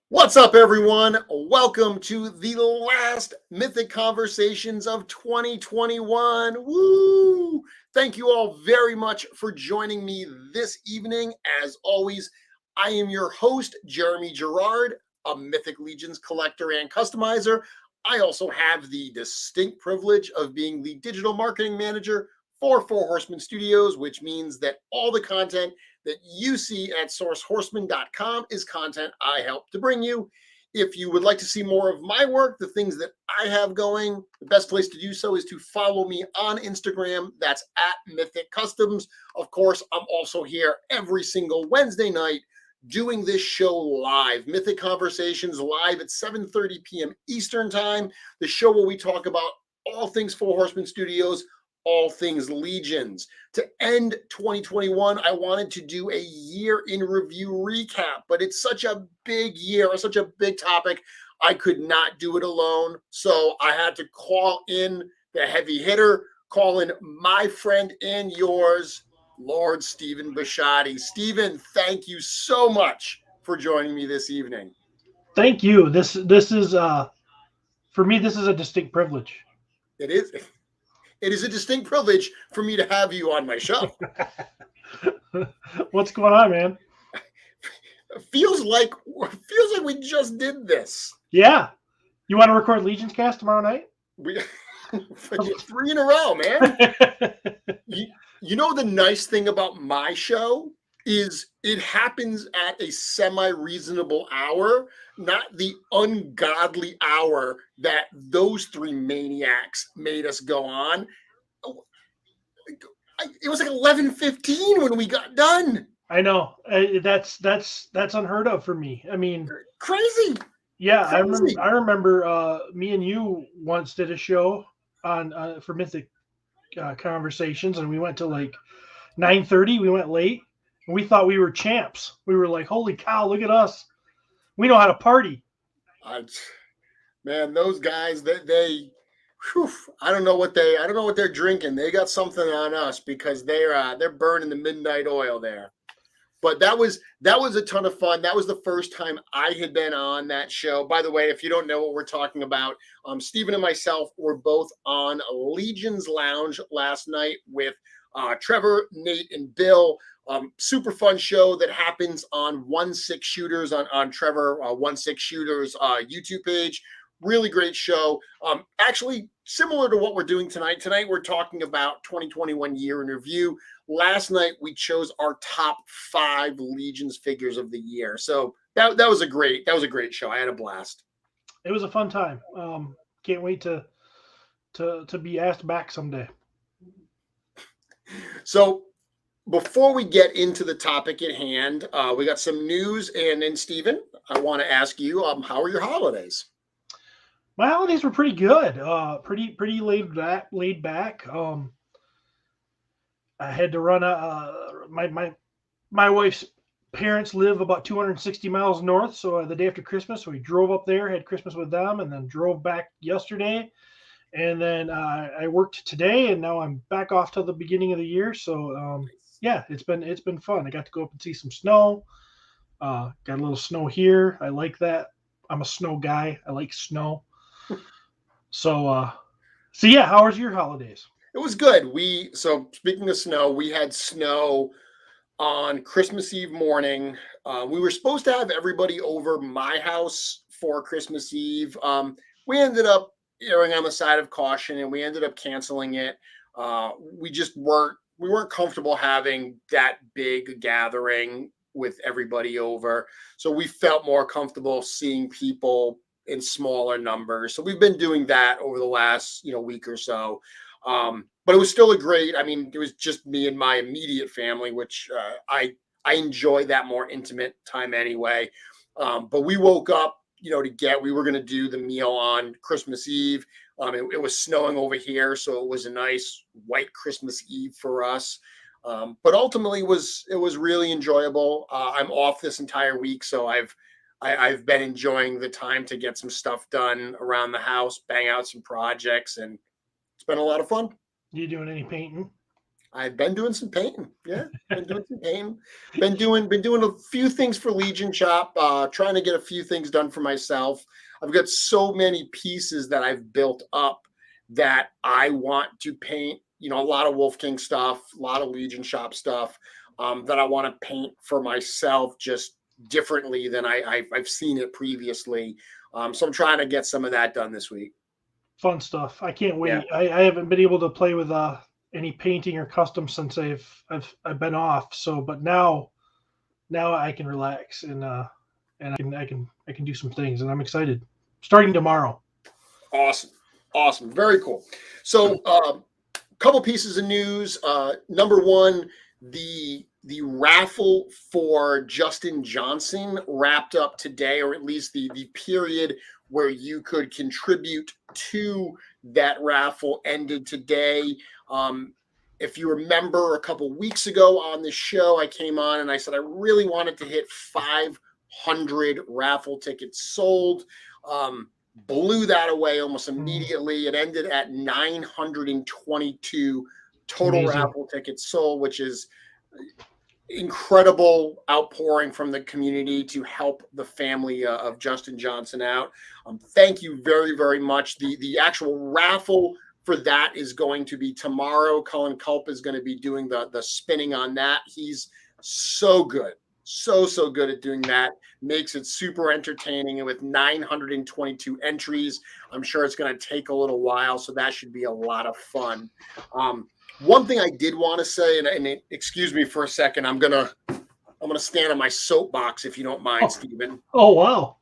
What's up, everyone? Welcome to the last Mythic Conversations of 2021. Woo! Thank you all very much for joining me this evening. As always, I am your host, Jeremy Gerard, a Mythic Legions collector and customizer. I also have the distinct privilege of being the digital marketing manager for Four Horsemen Studios, which means that all the content that you see at sourcehorseman.com is content I help to bring you. If you would like to see more of my work, the things that I have going, the best place to do so is to follow me on Instagram. That's at Mythic Customs. Of course, I'm also here every single Wednesday night doing this show live. Mythic Conversations live at 7:30 p.m. Eastern Time. The show where we talk about all things Four Horsemen Studios, all things Legions. To end 2021, I wanted to do a year in review recap, but it's such a big year, such a big topic, I could not do it alone. So I had to call in the heavy hitter, call in my friend and yours, Lord Steven Biesiada. Steven, thank you so much for joining me this evening. Thank you. This is for me, this is a distinct privilege. It is. It is a distinct privilege for me to have you on my show. What's going on, man? Feels like we just did this. Yeah. You want to record Legions Cast tomorrow night? We 3 in a row, man. You know, the nice thing about my show is it happens at a semi-reasonable hour, not the ungodly hour that those 3 maniacs made us go on. It was like 11:15 when we got done. I know. That's unheard of for me. I mean, crazy. Yeah, crazy. I remember me and you once did a show on for Mythic Conversations, and we went to like 9:30. We went late. And we thought we were champs. We were like, holy cow, look at us. We know how to party. Man, those guys, they I don't know what they're drinking. They got something on us because they're burning the midnight oil there. But that was a ton of fun. That was the first time I had been on that show. By the way, if you don't know what we're talking about, Steven and myself were both on Legions Lounge last night with Trevor, Nate, and Bill. Super fun show that happens on 1-6 Shooters on Trevor 1-6 Shooters YouTube page. Really great show. Actually, similar to what we're doing tonight. Tonight we're talking about 2021 year in review. Last night we chose our top 5 Legions figures of the year. So that was a great show. I had a blast. It was a fun time. Can't wait to be asked back someday. So before we get into the topic at hand, we got some news. And then, Steven, I want to ask you, how are your holidays? My holidays were pretty good. Pretty laid back. I had to run my wife's parents live about 260 miles north. So the day after Christmas, we drove up there, had Christmas with them, and then drove back yesterday. And then I worked today, and now I'm back off till the beginning of the year. So yeah, it's been fun. I got to go up and see some snow. Got a little snow here. I like that. I'm a snow guy. I like snow. So yeah, how was your holidays? It was good. So speaking of snow, we had snow on Christmas Eve morning. We were supposed to have everybody over my house for Christmas Eve. We ended up erring on the side of caution, and we ended up canceling it. We weren't comfortable having that big gathering with everybody over. So we felt more comfortable seeing people in smaller numbers. So we've been doing that over the last, week or so. But it was still it was just me and my immediate family, which I I enjoy that more intimate time anyway. But we woke up, we were going to do the meal on Christmas Eve. It was snowing over here, so it was a nice white Christmas Eve for us. But ultimately, it was really enjoyable. I'm off this entire week, so I've been enjoying the time to get some stuff done around the house, bang out some projects, and it's been a lot of fun. You doing any painting? I've been doing some painting. Yeah, been doing some painting. Been doing a few things for Legion Shop. Trying to get a few things done for myself. I've got so many pieces that I've built up that I want to paint. A lot of Wolf King stuff, a lot of Legion Shop stuff that I want to paint for myself, just differently than I've seen it previously. So I'm trying to get some of that done this week. Fun stuff. I can't wait. Yeah. I haven't been able to play with any painting or custom since I've been off. So, but now I can relax and I can do some things, and I'm excited. Starting tomorrow. Awesome, very cool. So, couple pieces of news. Number one, the raffle for Justin Johnson wrapped up today, or at least the period where you could contribute to that raffle ended today. If you remember a couple weeks ago on the show, I came on and I said I really wanted to hit 500 raffle tickets sold. Blew that away almost immediately. It ended at 922 total raffle tickets sold, which is incredible outpouring from the community to help the family of Justin Johnson out. Thank you very, very much. The actual raffle for that is going to be tomorrow. Cullen Culp is going to be doing the spinning on that. He's so good. So good at doing that. Makes it super entertaining. And with 922 entries, I'm sure it's going to take a little while. So that should be a lot of fun. One thing I did want to say, and excuse me for a second, I'm gonna stand on my soapbox if you don't mind, Steven. Oh wow!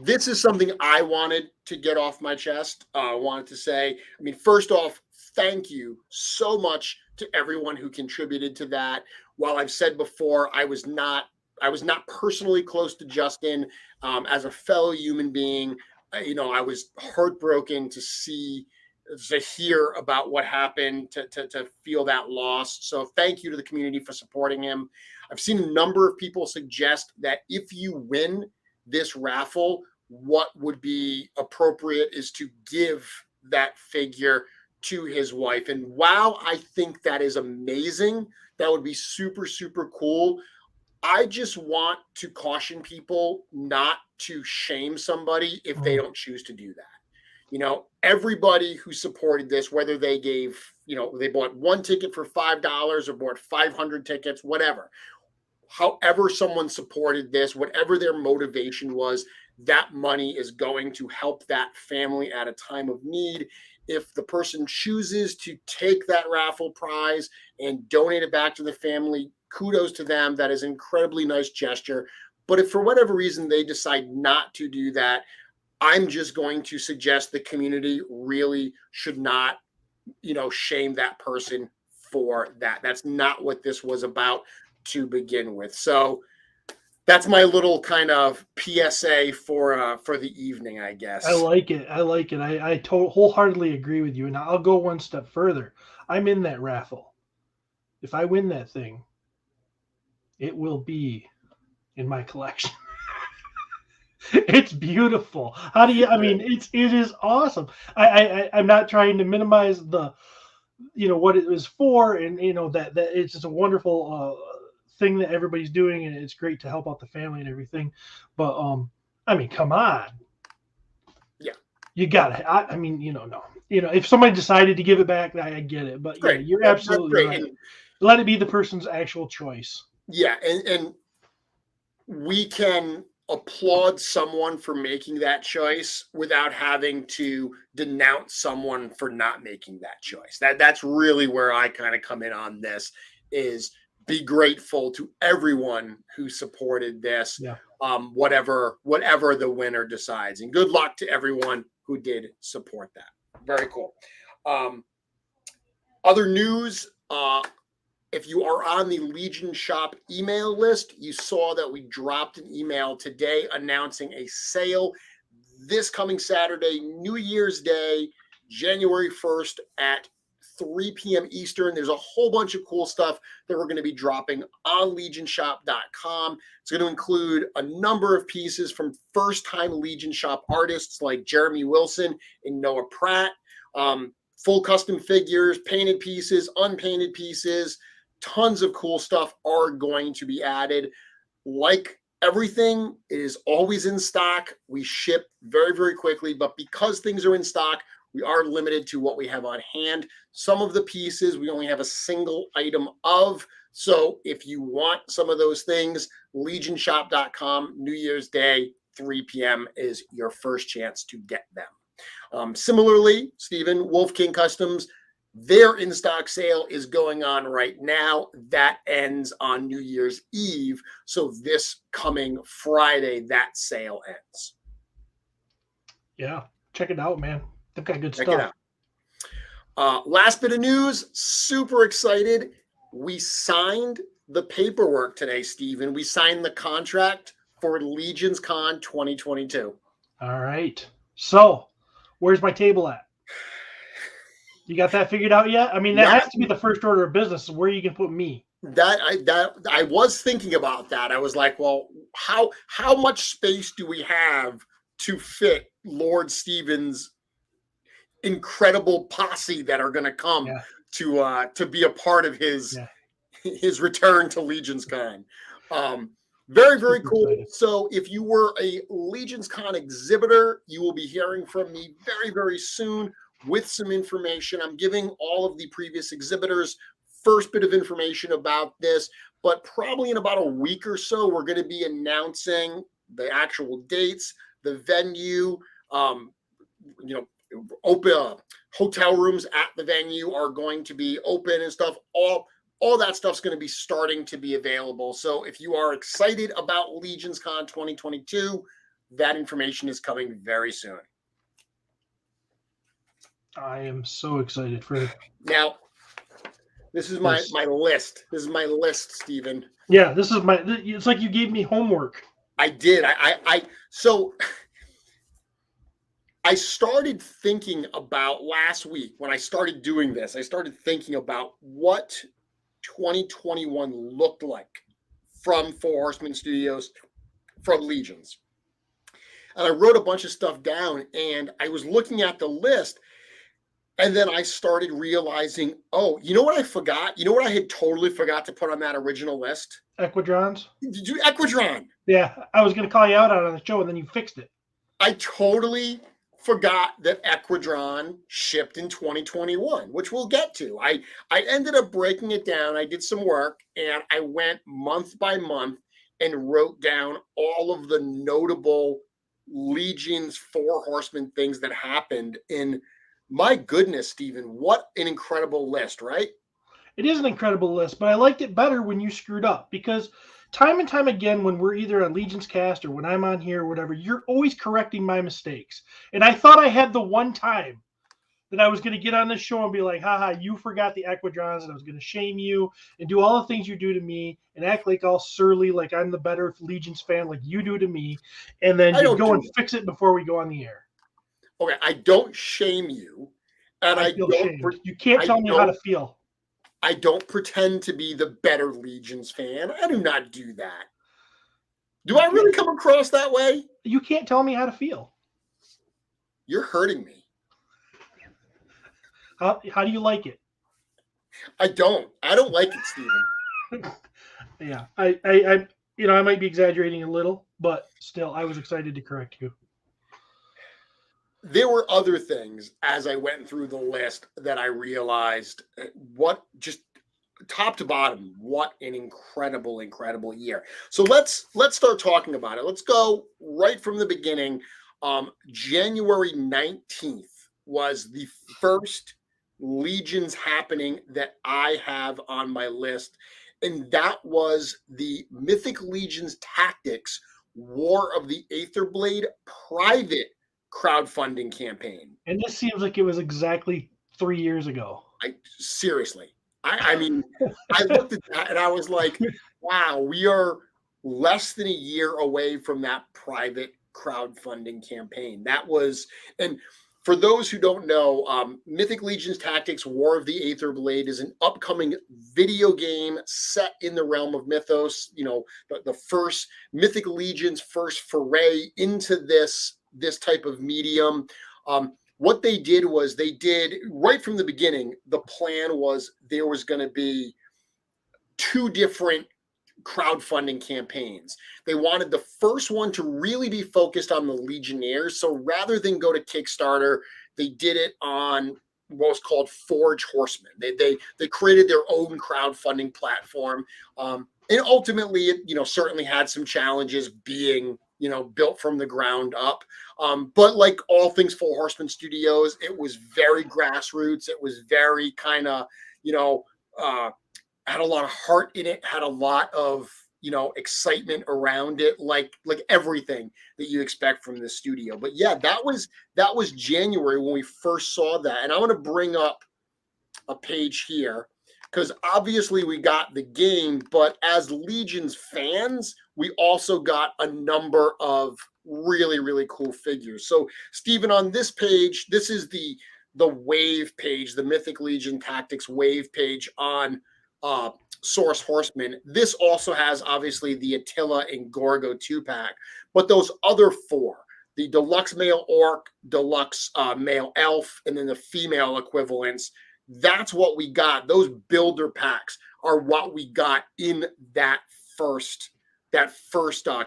This is something I wanted to get off my chest. I wanted to say, first off, thank you so much to everyone who contributed to that. While I've said before, I was not personally close to Justin as a fellow human being. I was heartbroken to hear about what happened, to feel that loss. So thank you to the community for supporting him. I've seen a number of people suggest that if you win this raffle, what would be appropriate is to give that figure to his wife. And while I think that is amazing, that would be super, super cool. I just want to caution people not to shame somebody if they don't choose to do that. Everybody who supported this, whether they gave, they bought one ticket for $5 or bought 500 tickets, whatever. However someone supported this, whatever their motivation was, that money is going to help that family at a time of need. If the person chooses to take that raffle prize and donate it back to the family, kudos to them. That is an incredibly nice gesture. But if for whatever reason they decide not to do that, I'm just going to suggest the community really should not, shame that person for that. That's not what this was about to begin with. So that's my little kind of PSA for the evening, I guess. I like it. I wholeheartedly agree with you. And I'll go one step further. I'm in that raffle. If I win that thing, it will be in my collection. It's beautiful. How do you? It is awesome. I'm not trying to minimize the, what it was for, and that it's just a wonderful thing that everybody's doing, and it's great to help out the family and everything. But come on. Yeah. You got it. No. If somebody decided to give it back, I get it. But yeah, you're absolutely right. And let it be the person's actual choice. Yeah, and we can applaud someone for making that choice without having to denounce someone for not making that choice. That's really where I kind of come in on this, is be grateful to everyone who supported this, whatever the winner decides. And good luck to everyone who did support that. Very cool. Other news, if you are on the Legion Shop email list, you saw that we dropped an email today announcing a sale this coming Saturday, New Year's Day, January 1st at 3 p.m. Eastern. There's a whole bunch of cool stuff that we're going to be dropping on LegionShop.com. It's going to include a number of pieces from first-time Legion Shop artists like Jeremy Wilson and Noah Pratt, full custom figures, painted pieces, unpainted pieces. Tons of cool stuff are going to be added. Like everything, it is always in stock. We ship very, very quickly, but because things are in stock, we are limited to what we have on hand. Some of the pieces we only have a single item of. So if you want some of those things, LegionShop.com, New Year's Day, 3 p.m. is your first chance to get them. Similarly, Steven, Wolf King Customs, their in-stock sale is going on right now. That ends on New Year's Eve. So this coming Friday, that sale ends. Yeah, check it out, man. They've got good Check stuff. it out. Last bit of news, super excited. We signed the paperwork today, Steven. We signed the contract for LegionsCon 2022. All right. So, where's my table at? You got that figured out yet? I mean, that has to be the first order of business, where you can put me. I was thinking about that. I was like, well, how much space do we have to fit Lord Steven's incredible posse that are going to come to be a part of his return to LegionsCon? Very, very cool. So if you were a LegionsCon exhibitor, you will be hearing from me very, very soon with some information. I'm giving all of the previous exhibitors first bit of information about this, but probably in about a week or so, we're going to be announcing the actual dates, the venue, open hotel rooms at the venue are going to be open and stuff. All that stuff's going to be starting to be available. So if you are excited about LegionsCon 2022, that information is coming very soon. I am so excited for it. Now, this is my list. This is my list, Steven. Yeah, this is it's like you gave me homework. I did. So I started thinking about last week when I started doing this. I started thinking about what 2021 looked like from Four Horsemen Studios, from Legions. And I wrote a bunch of stuff down, and I was looking at the list, and then I started realizing, oh, you know what I forgot? You know what I had totally forgot to put on that original list? Equidrons? Did you Equidron? Yeah, I was going to call you out on the show, and then you fixed it. I totally forgot that Equidron shipped in 2021, which we'll get to. I ended up breaking it down. I did some work, and I went month by month and wrote down all of the notable Legions Four Horsemen things that happened in. My goodness, Steven, what an incredible list, right? It is an incredible list, but I liked it better when you screwed up, because time and time again, when we're either on Legion's Cast or when I'm on here or whatever, you're always correcting my mistakes. And I thought I had the one time that I was going to get on this show and be like, haha, you forgot the Equidrons, and I was going to shame you and do all the things you do to me and act like all surly, like I'm the better Legions fan like you do to me, and then you go and fix it before we go on the air. Okay, I don't shame you, and I feel shamed. You can't tell me how to feel. I don't pretend to be the better Legions fan. I do not do that. Do I really come across that way? You can't tell me how to feel. You're hurting me. How do you like it? I don't like it, Steven. Yeah, I might be exaggerating a little, but still, I was excited to correct you. There were other things as I went through the list that I realized what, just top to bottom, what an incredible, incredible year. So let's start talking about it. Let's go right from the beginning. January 19th was the first Legions happening that I have on my list, and that was the Mythic Legions Tactics War of the Aether Blade private crowdfunding campaign. And this seems like it was exactly 3 years ago. Seriously, I mean, I looked at that and I was like, wow, we are less than a year away from that private crowdfunding campaign. That was, and for those who don't know, Mythic Legions Tactics War of the Aether Blade is an upcoming video game set in the realm of Mythos. You know, the first Mythic Legions' first foray into this type of medium. What they did was they did right from the beginning, the plan was there was going to be two different crowdfunding campaigns. They wanted the first one to really be focused on the Legionnaires. So rather than go to Kickstarter, they did it on what was called Four Horsemen. They created their own crowdfunding platform. And ultimately, it, you know, certainly had some challenges being, you know, built from the ground up. But like all things Four Horsemen Studios, it was very grassroots. It was very kind of, you know, had a lot of heart in it, had a lot of, you know, excitement around it, like everything that you expect from the studio. But yeah, that was January when we first saw that. And I want to bring up a page here because obviously we got the game, but as Legions fans, we also got a number of really, really cool figures. So Stephen, on this page, this is the wave page, the Mythic Legion Tactics wave page on Source Horseman. This also has obviously the Attila and Gorgo 2-pack, but those other four, the deluxe male orc, deluxe male elf, and then the female equivalents, that's what we got. Those builder packs are what we got in that first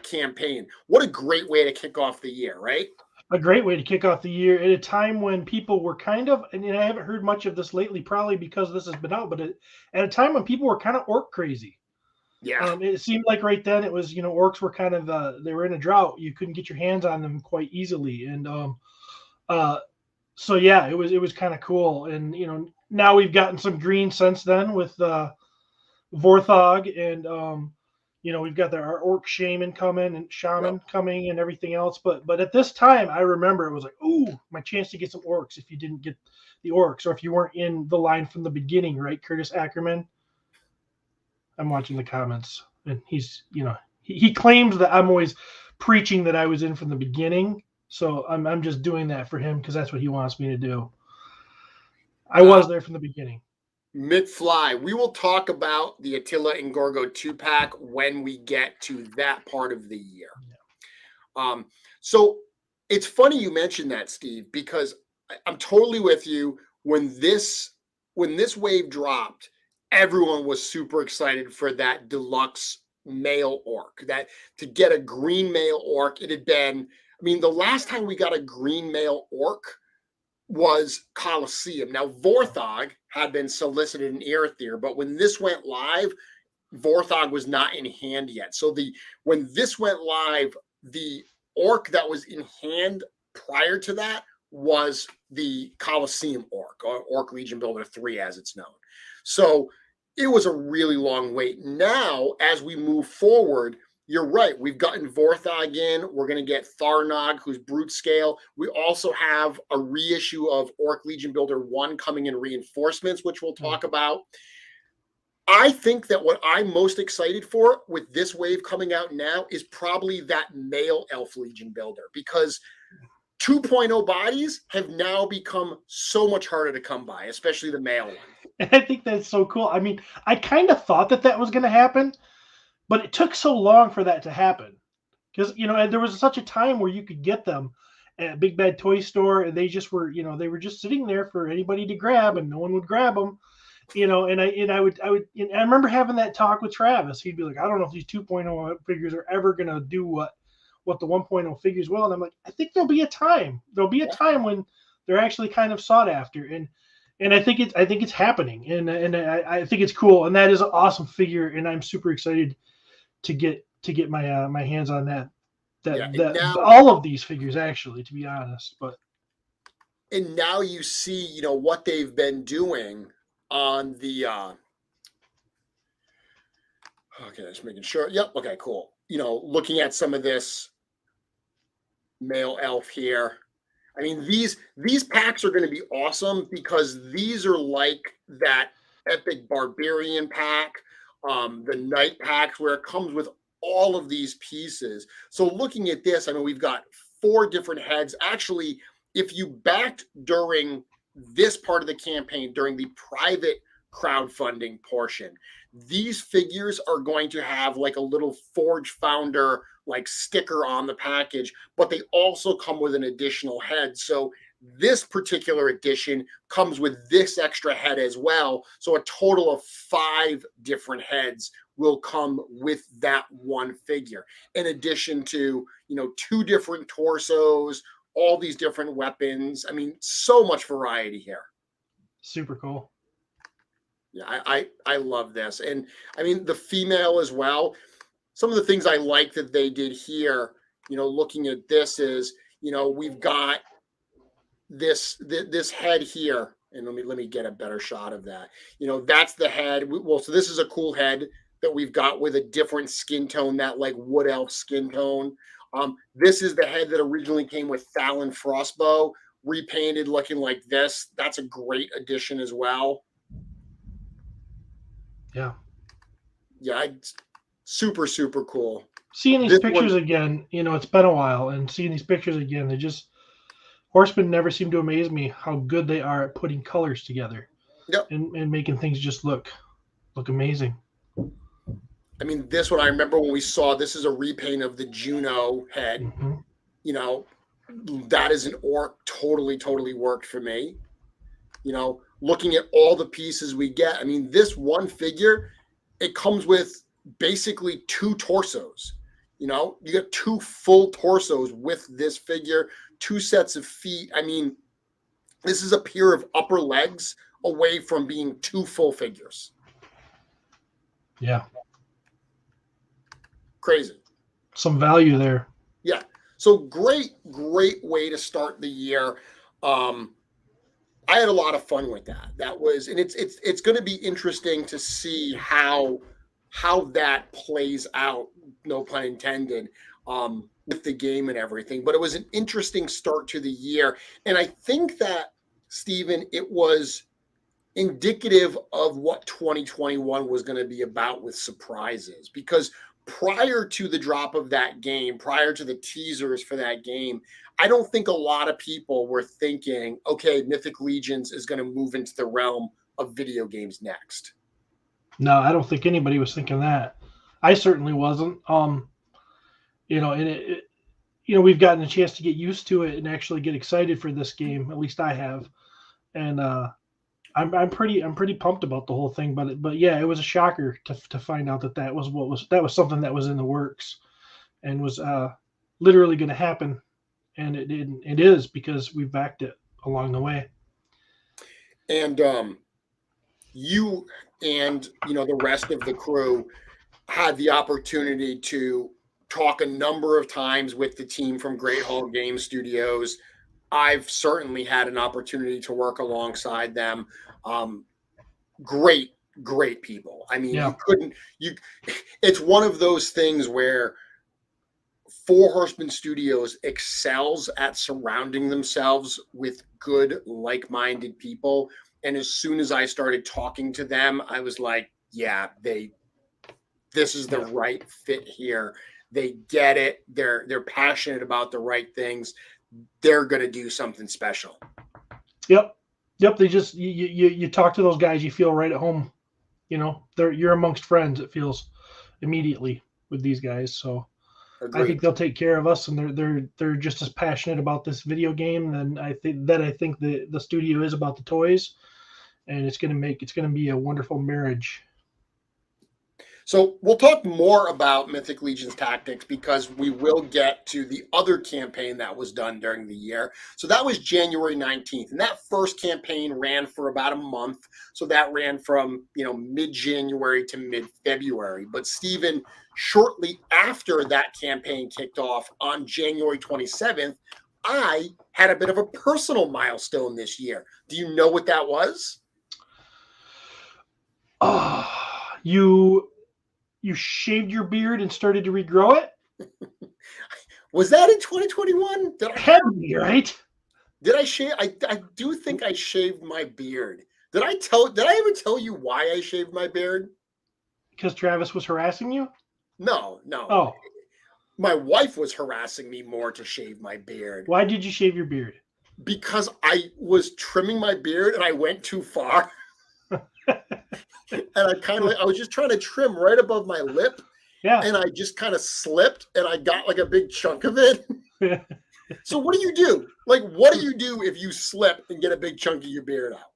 campaign. What a great way to kick off the year, right? A great way to kick off the year at a time when people were kind of, and I haven't heard much of this lately, probably because this has been out, but at a time when people were kind of orc crazy. Yeah. It seemed like right then it was, you know, orcs were kind of, they were in a drought. You couldn't get your hands on them quite easily. And so, yeah, it was kind of cool. And, you know, now we've gotten some green since then with Vorthog and, you know, we've got our orc shaman coming and everything else. But at this time, I remember it was like, ooh, my chance to get some orcs if you didn't get the orcs or if you weren't in the line from the beginning, right? Curtis Ackerman. I'm watching the comments and he's, you know, he claims that I'm always preaching that I was in from the beginning. So I'm just doing that for him because that's what he wants me to do. I was there from the beginning. McFly, we will talk about the Attila and Gorgo 2-pack when we get to that part of the year. Yeah. So it's funny you mentioned that, Steve, because I'm totally with you. When this wave dropped, everyone was super excited for that deluxe male orc. That to get a green male orc, it had been, I mean, the last time we got a green male orc was Colosseum. Now, Vorthog had been solicited in Aeorthir, but when this went live, Vorthog was not in hand yet. So when this went live, the orc that was in hand prior to that was the Colosseum orc, or Orc Legion Builder 3 as it's known. So it was a really long wait. Now, as we move forward, you're right. We've gotten Vorthog in. We're going to get Tharnog, who's brute scale. We also have a reissue of Orc Legion Builder 1 coming in reinforcements, which we'll talk about. I think that what I'm most excited for with this wave coming out now is probably that male Elf Legion Builder, because 2.0 bodies have now become so much harder to come by, especially the male one. And I think that's so cool. I mean, I kind of thought that was going to happen, but it took so long for that to happen because, you know, and there was such a time where you could get them at Big Bad Toy Store and they just were, you know, they were just sitting there for anybody to grab and no one would grab them, you know, and I remember having that talk with Travis. He'd be like, I don't know if these 2.0 figures are ever going to do what the 1.0 figures will. And I'm like, I think there'll be a time when they're actually kind of sought after. And I think it's happening, and I think it's cool, and that is an awesome figure, and I'm super excited to get my my hands on that now, all of these figures actually, to be honest. But and now you see, you know, what they've been doing on the okay, just making sure. Yep, okay, cool. You know, looking at some of this male elf here. I mean, these packs are going to be awesome because these are like that epic barbarian pack, the knight packs where it comes with all of these pieces. So looking at this, I mean, we've got 4 different heads. Actually, if you backed during this part of the campaign, during the private crowdfunding portion, these figures are going to have like a little Forge Founder like sticker on the package, but they also come with an additional head. So this particular edition comes with this extra head as well. So a total of 5 different heads will come with that one figure, in addition to, 2 different torsos, all these different weapons. I mean, so much variety here. Super cool. Yeah, I love this. And I mean, the female as well. Some of the things I like that they did here, looking at this is, we've got this head here, and let me get a better shot of that. That's the head. Well, so this is a cool head that we've got with a different skin tone, that like wood elf skin tone. This is the head that originally came with Fallon Frostbow, repainted looking like this. That's a great addition as well. Yeah. Yeah, super, super cool. Seeing these pictures again, it's been a while, and seeing these pictures again, Horsemen never seem to amaze me how good they are at putting colors together. Yep. And making things just look amazing. I mean, this one I remember when we saw, this is a repaint of the Juno head. Mm-hmm. That is an orc, totally worked for me. Looking at all the pieces we get, I mean, this one figure, it comes with basically 2 torsos. You got 2 full torsos with this figure, 2 sets of feet. I mean, this is a pair of upper legs away from being 2 full figures. Yeah. Crazy. Some value there. Yeah. So great way to start the year. I had a lot of fun with that. That was, and it's going to be interesting to see how that plays out, no pun intended, with the game and everything. But it was an interesting start to the year. And I think that, Steven, it was indicative of what 2021 was going to be about with surprises. Because prior to the drop of that game, prior to the teasers for that game, I don't think a lot of people were thinking, okay, Mythic Legions is going to move into the realm of video games next. No, I don't think anybody was thinking that. I certainly wasn't. And we've gotten a chance to get used to it and actually get excited for this game. At least I have. And I'm pretty pumped about the whole thing. But yeah, it was a shocker to find out that was something that was in the works and was literally going to happen. And it is, because we backed it along the way. And you and the rest of the crew had the opportunity to talk a number of times with the team from Great Hall Game Studios. I've certainly had an opportunity to work alongside them. Great people. I mean, yeah. It's one of those things where Four Horsemen Studios excels at surrounding themselves with good, like-minded people. And as soon as I started talking to them, I was like, yeah, this is the right fit here. They get it. They're passionate about the right things. They're going to do something special. Yep. They just, you talk to those guys, you feel right at home. You're amongst friends. It feels immediately with these guys. So agreed. I think they'll take care of us, and they're just as passionate about this video game than I think the studio is about the toys, and it's going to be a wonderful marriage. So we'll talk more about Mythic Legions Tactics, because we will get to the other campaign that was done during the year. So that was January 19th. And that first campaign ran for about a month. So that ran from, mid-January to mid-February. But Steven, shortly after that campaign kicked off on January 27th, I had a bit of a personal milestone this year. Do you know what that was? You shaved your beard and started to regrow it? Was that in 2021? Had to be, right? Did I shave? I do think I shaved my beard Did I ever tell you why I shaved my beard? Because Travis was harassing you? No. Oh. My wife was harassing me more to shave my beard. Why did you shave your beard? Because I was trimming my beard and I went too far. And I was just trying to trim right above my lip. Yeah. And I just kind of slipped and I got like a big chunk of it. So what do you do? Like, what do you do if you slip and get a big chunk of your beard out?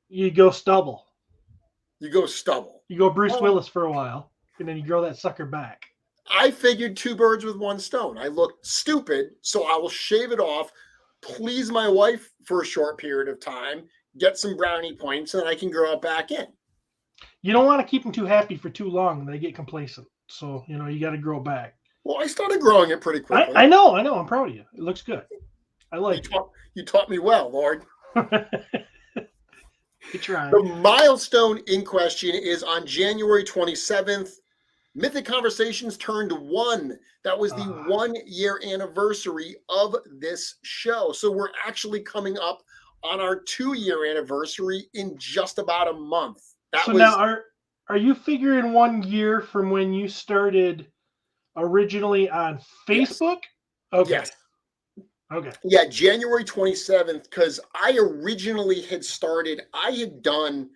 You go stubble. You go stubble. You go Bruce Willis for a while, and then you grow that sucker back. I figured 2 birds with 1 stone. I looked stupid, so I will shave it off, please my wife for a short period of time, get some brownie points, and I can grow it back in. You don't want to keep them too happy for too long, and they get complacent. So, you got to grow back. Well, I started growing it pretty quickly. I know. I'm proud of you. It looks good. I like it. You taught me well, Lord. You tried. The milestone in question is on January 27th. Mythic Conversations turned 1. That was the 1-year anniversary of this show. So we're actually coming up on our 2-year anniversary in just about a month. Now are you figuring 1 year from when you started originally on Facebook? Yes. Okay. Yes. Okay. Yeah, January 27th, because I originally had started, I had done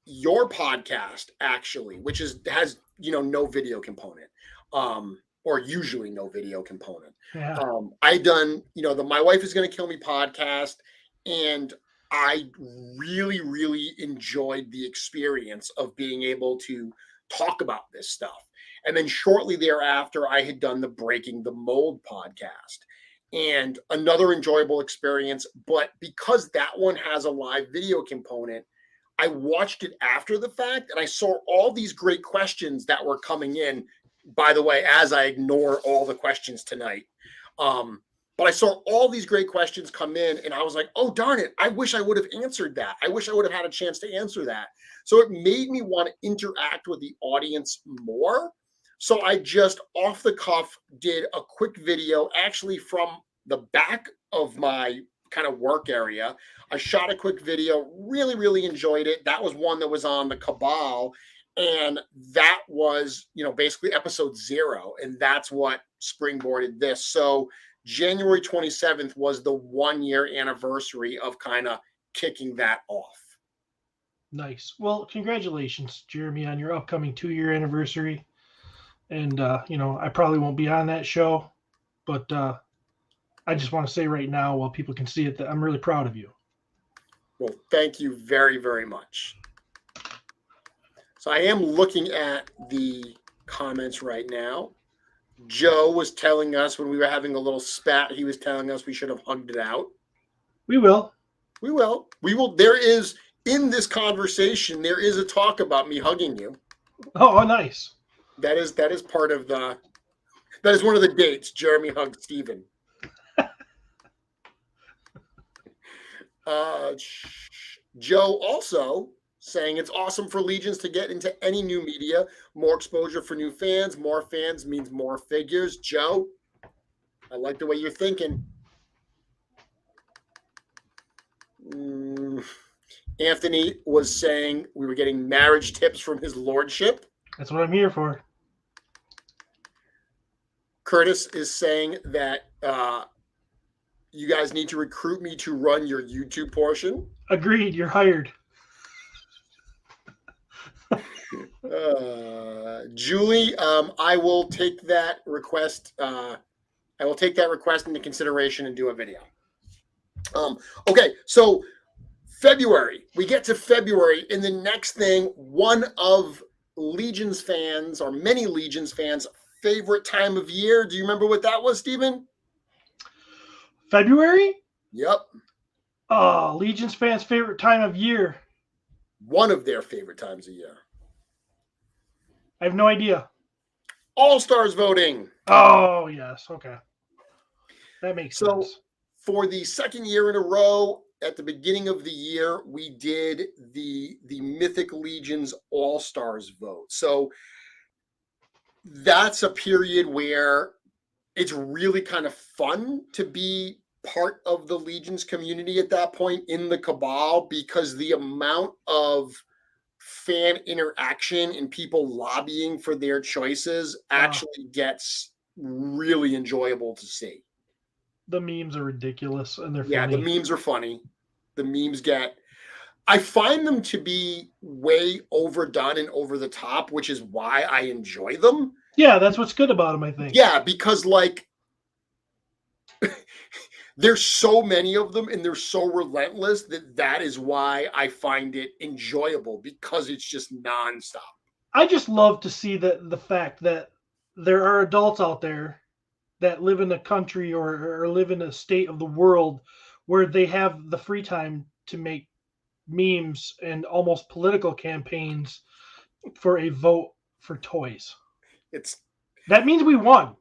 your podcast actually, which has no video component, or usually no video component. Yeah. I done the My Wife Is Gonna Kill Me podcast, and I really, really enjoyed the experience of being able to talk about this stuff. And then shortly thereafter, I had done the Breaking the Mold podcast, and another enjoyable experience. But because that one has a live video component, I watched it after the fact, and I saw all these great questions that were coming in, by the way, as I ignore all the questions tonight. But I saw all these great questions come in, and I was like, oh, darn it. I wish I would have answered that. I wish I would have had a chance to answer that. So it made me want to interact with the audience more. So I just off the cuff did a quick video, actually from the back of my kind of work area. I shot a quick video, really, really enjoyed it. That was one that was on the Cabal, and that was, basically episode 0, and that's what springboarded this. So January 27th was the 1-year anniversary of kind of kicking that off. Nice. Well, congratulations, Jeremy, on your upcoming 2-year anniversary. And, I probably won't be on that show, but I just want to say right now, while people can see it, that I'm really proud of you. Well, thank you very, very much. So I am looking at the comments right now. Joe was telling us when we were having a little spat, he was telling us we should have hugged it out. We will. We will. There is, in this conversation, there is a talk about me hugging you. Oh, nice. That is part of that is one of the dates. Jeremy hugged Steven. Joe also saying it's awesome for Legions to get into any new media, more exposure for new fans. More fans means more figures. Joe, I like the way you're thinking. Anthony was saying we were getting marriage tips from his lordship. That's what I'm here for. Curtis is saying that you guys need to recruit me to run your YouTube portion. Agreed. You're hired. Julie, I will take that request. I will take that request into consideration and do a video. Okay, so February. We get to February, and the next thing, one of Legions fans, or many Legions fans' favorite time of year. Do you remember what that was, Steven? February? Yep. Oh, Legions fans' favorite time of year. One of their favorite times of year. I have no idea. All-Stars voting. Oh, yes. Okay. That makes sense. So for the second year in a row, at the beginning of the year, we did the Mythic Legions All-Stars vote. So that's a period where it's really kind of fun to be part of the Legions community at that point in the Cabal, because the amount of fan interaction and people lobbying for their choices actually gets really enjoyable to see. The memes are ridiculous and they're Yeah, funny. the memes are funny. The memes I find them to be way overdone and over the top, which is why I enjoy them. Yeah, that's what's good about them, I think. Yeah, because like there's so many of them and they're so relentless that is why I find it enjoyable, because it's just nonstop. I just love to see the fact that there are adults out there that live in a country or live in a state of the world where they have the free time to make memes and almost political campaigns for a vote for toys. That means we won.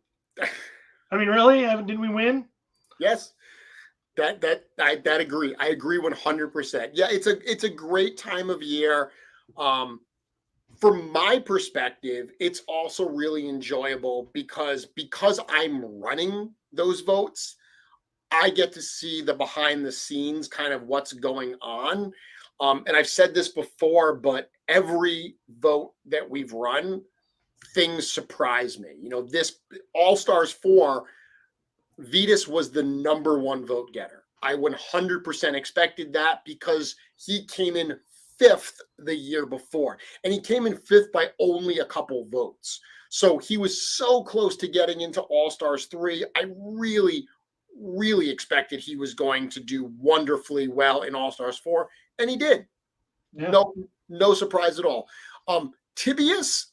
I mean, really? Didn't we win? Yes. I agree. I agree 100%. Yeah, it's a great time of year. From my perspective, it's also really enjoyable because I'm running those votes. I get to see the behind the scenes kind of what's going on. And I've said this before, but every vote that we've run, things surprise me. You know, this All Stars 4, Vitas was the number one vote getter. I 100% expected that because he came in 5th the year before, and he came in 5th by only a couple votes. So he was so close to getting into All Stars 3. I really, really expected he was going to do wonderfully well in All Stars 4, and he did. Yeah. No surprise at all. Tibius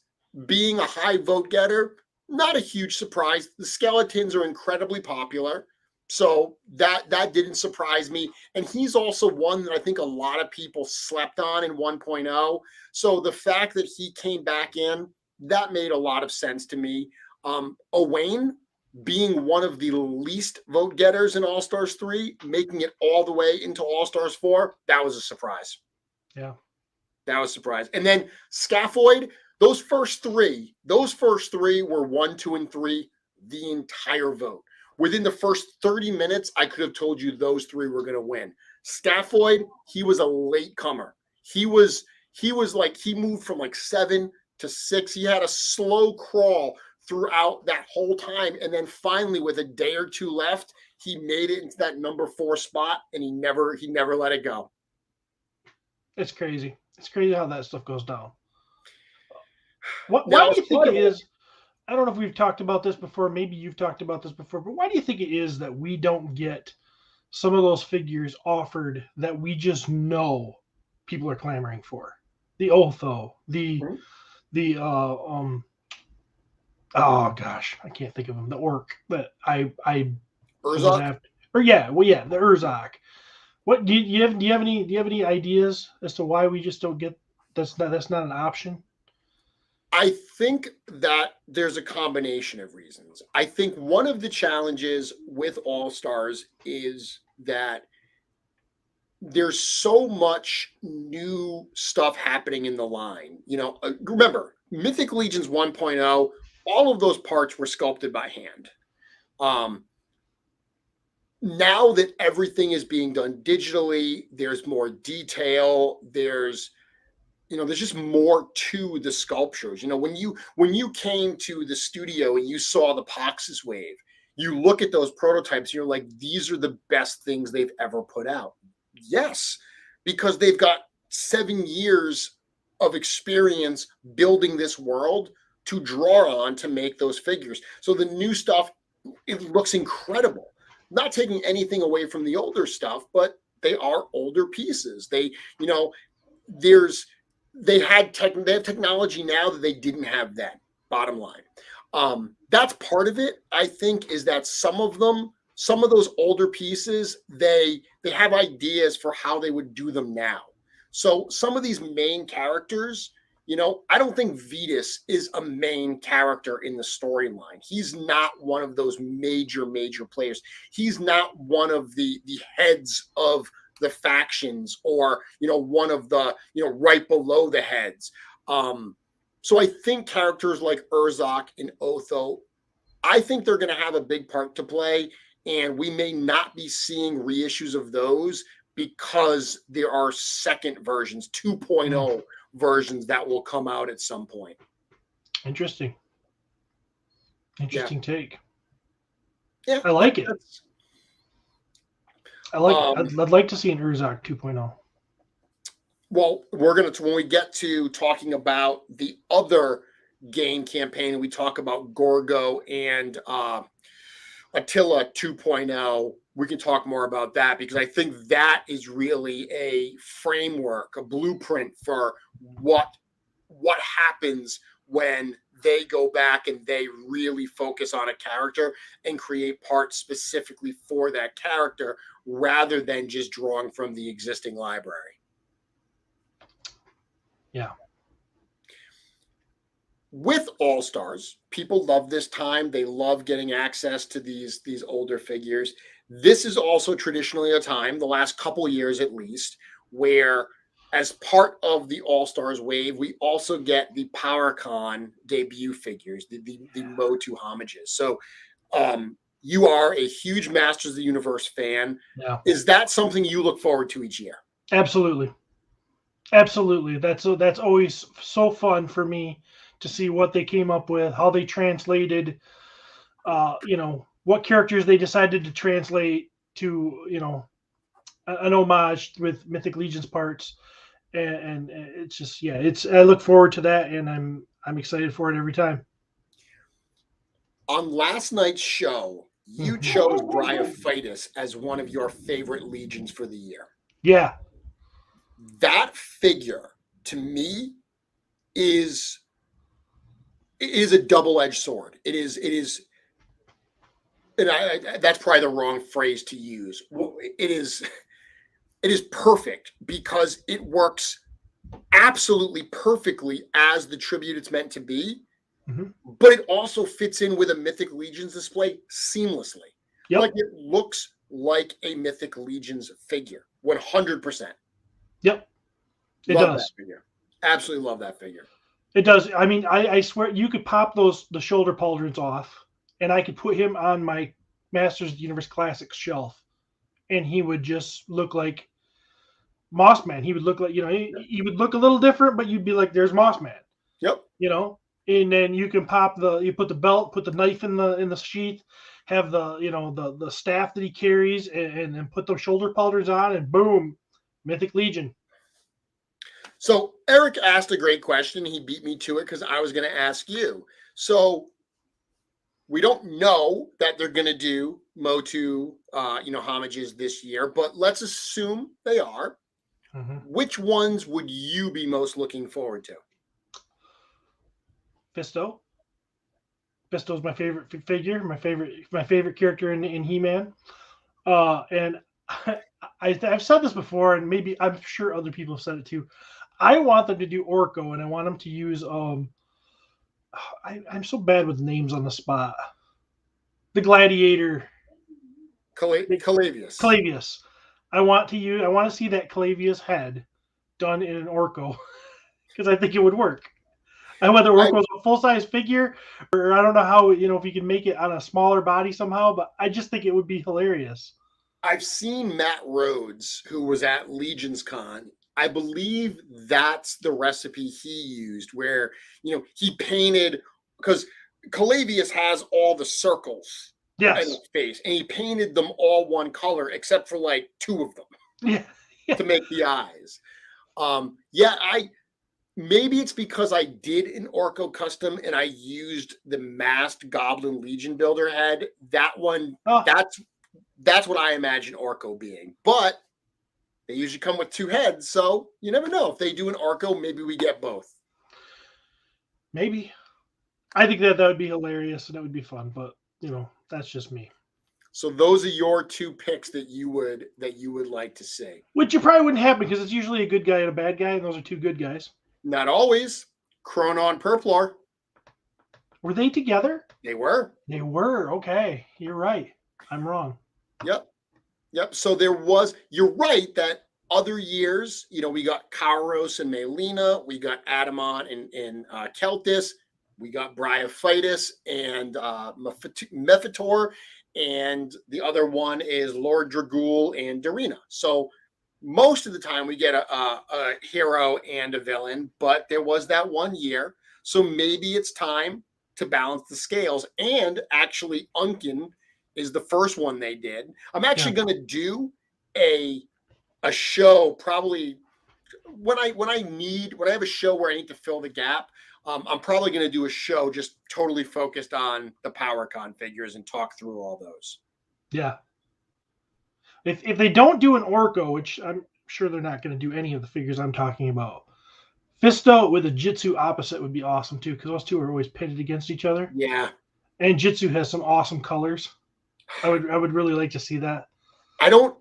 being a high vote getter, not a huge surprise. The skeletons are incredibly popular, so that didn't surprise me. And he's also one that I think a lot of people slept on in 1.0. So the fact that he came back in, that made a lot of sense to me. Owain being one of the least vote getters in All Stars 3, making it all the way into All Stars 4, that was a surprise. Yeah. That was a surprise. And then Scaphoid, those first three were 1, 2, and 3 the entire vote. Within the first 30 minutes, I could have told you those 3 were going to win. Scaphoid, he was a late comer. He was like, he moved from like 7 to 6. He had a slow crawl throughout that whole time. And then finally, with a day or two left, he made it into that number 4 spot, and he never let it go. It's crazy. It's crazy how that stuff goes down. Why do you think it is? I don't know if we've talked about this before. Maybe you've talked about this before, but why do you think it is that we don't get some of those figures offered that we just know people are clamoring for? The Otho, oh gosh, I can't think of him. The orc that I Urzak? The Urzak. What do you have any ideas as to why we just don't get that's not an option? I think that there's a combination of reasons. I think one of the challenges with All Stars is that there's so much new stuff happening in the line. You know, remember, Mythic Legions 1.0, all of those parts were sculpted by hand. Now that everything is being done digitally, there's more detail, there's just more to the sculptures. You know, when you came to the studio and you saw the Poxus wave, you look at those prototypes and you're like, these are the best things they've ever put out. Yes, because they've got 7 years of experience building this world to draw on to make those figures. So the new stuff, it looks incredible. Not taking anything away from the older stuff, but they are older pieces. They have technology now that they didn't have then. Bottom line, that's part of it. I think is that some of those older pieces, they have ideas for how they would do them now. So some of these main characters, I don't think Vitas is a main character in the storyline. He's not one of those major players. He's not one of the heads of the factions, or one of the right below the heads. So I think characters like Urzak and Otho, I think they're going to have a big part to play and we may not be seeing reissues of those because there are second versions, 2.0 versions that will come out at some point. Interesting take. Yeah, I like it. I like it. I'd like to see an Urzak 2.0. Well, we're going to, when we get to talking about the other game campaign, we talk about Gorgo and Attila 2.0, we can talk more about that, because I think that is really a framework, a blueprint for what happens when they go back and they really focus on a character and create parts specifically for that character rather than just drawing from the existing library. Yeah. With All-Stars, people love this time. They love getting access to these older figures. This is also traditionally a time, the last couple years at least, where as part of the All-Stars wave, we also get the PowerCon debut figures, the Motu homages. So you are a huge Masters of the Universe fan. Yeah. Is that something you look forward to each year? Absolutely. Absolutely. That's always so fun for me to see what they came up with, how they translated, what characters they decided to translate to, an homage with Mythic Legions parts. And it's just, I look forward to that, and I'm excited for it every time. On last night's show, you chose Bryophytus as one of your favorite legions for the year. Yeah. That figure, to me, is a double-edged sword. It is, and that's probably the wrong phrase to use. It is perfect because it works absolutely perfectly as the tribute it's meant to be, but it also fits in with a Mythic Legions display seamlessly. Yep. Like, it looks like a Mythic Legions figure, 100%. Yep. It love does. That figure. Absolutely love that figure. It does. I mean, I swear you could pop the shoulder pauldrons off, and I could put him on my Masters of the Universe Classics shelf, and he would just look like Mossman. He would look like, he would look a little different, but you'd be like, there's Mossman. Yep. And then you can you put the belt, put the knife in the sheath, have the staff that he carries, and then put those shoulder pauldrons on, and boom, Mythic Legion. So Eric asked a great question. He beat me to it because I was going to ask you. So we don't know that they're going to do Motu, homages this year, but let's assume they are. Which ones would you be most looking forward to? Fisto. Fisto's my favorite figure, my favorite character in He-Man. And I've said this before, and maybe I'm sure other people have said it too. I want them to do Orko, and I want them to use I'm so bad with names on the spot. The Gladiator. Calavius. I want to see that Calavius head done in an Orko because I think it would work. And whether Orko's a full-size figure, or I don't know how, if you can make it on a smaller body somehow, but I just think it would be hilarious. I've seen Matt Rhodes, who was at LegionsCon. I believe that's the recipe he used, where, he painted, because Calavius has all the circles in his face, and he painted them all one color, except for like two of them to make the eyes. Maybe it's because I did an Orko custom and I used the masked Goblin Legion builder head. That one, that's what I imagine Orko being. But they usually come with two heads, so you never know. If they do an Orko, maybe we get both. Maybe. I think that would be hilarious and that would be fun, but that's just me. So those are your two picks that you would like to see. Which you probably wouldn't happen because it's usually a good guy and a bad guy, and those are two good guys. Not always. Chronon Purplar. Were they together? They were. They were. Okay. You're right. I'm wrong. Yep. So you're right that other years, we got Kauros and Melina, we got Adamant and Keltis, we got Bryophytus and Mephitor, and the other one is Lord Dragool and Darina. So most of the time we get a hero and a villain, but there was that one year. So maybe it's time to balance the scales. And actually, Unkin is the first one they did. I'm actually going to do a show probably when I have a show where I need to fill the gap. I'm probably going to do a show just totally focused on the PowerCon figures and talk through all those. Yeah. If they don't do an Orko, which I'm sure they're not going to do any of the figures I'm talking about, Fisto with a Jitsu opposite would be awesome too, because those two are always pitted against each other. Yeah. And Jitsu has some awesome colors. I would really like to see that. I don't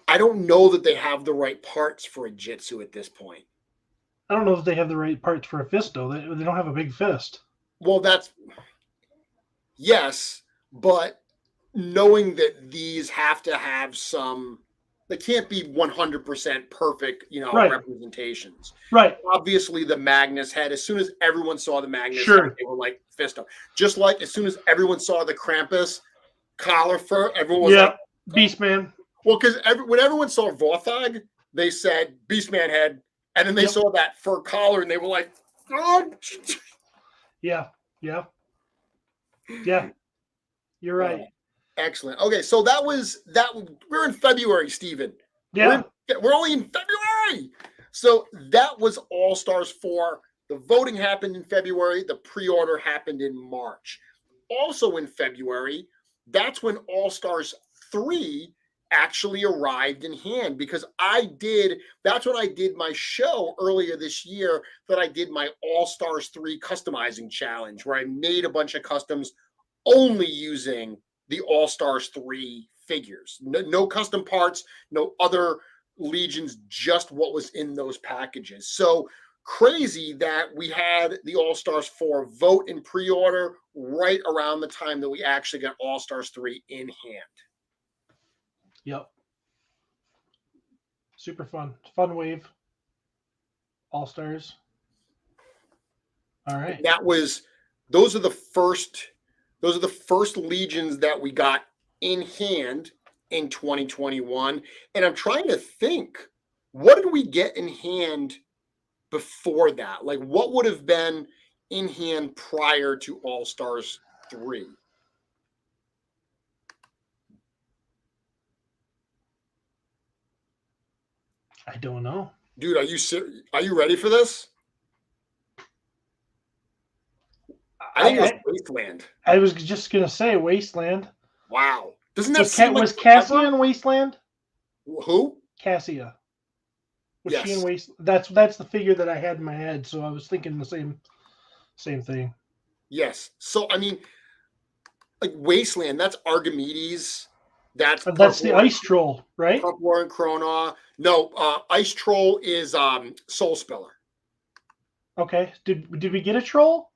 know that they have the right parts for a Jitsu at this point. I don't know if they have the right parts for a Fisto. They don't have a big fist. Well, yes, but knowing that these have to have some, they can't be 100% perfect, right. representations. Right. Obviously, the Magnus head, as soon as everyone saw the Magnus head, they were like Fisto. Just like as soon as everyone saw the Krampus collar fur, everyone was like, Beastman. Well, because when everyone saw Vorthag, they said Beastman head, and then they saw that fur collar, and they were like, oh. Yeah. You're right. Excellent. Okay, so that was. We're in February, Steven. Yeah. We're only in February. So that was All Stars 4. The voting happened in February. The pre-order happened in March. Also in February, that's when All Stars 3 actually arrived in hand, because that's when I did my show earlier this year, that I did my All Stars 3 customizing challenge, where I made a bunch of customs only using the All Stars 3 figures. No custom parts, no other Legions, just what was in those packages. So crazy that we had the All Stars 4 vote and pre-order right around the time that we actually got All Stars 3 in hand. Yep. Super fun. Fun wave. All Stars. All right. Those are the first Legions that we got in hand in 2021. And I'm trying to think, what did we get in hand before that? Like, what would have been in hand prior to All Stars 3? I don't know. Dude, are you ready for this? I think it was Wasteland. I was just going to say Wasteland. Wow. Doesn't that seem was Cassia in Wasteland? Who? Cassia. Was yes. she in Wasteland? That's the figure that I had in my head, so I was thinking the same thing. Yes. So, I mean, like Wasteland, that's Archimedes. That's the Ice Troll, right? Purple and Krona. No, Ice Troll is Soul Spiller. Okay. Did we get a troll?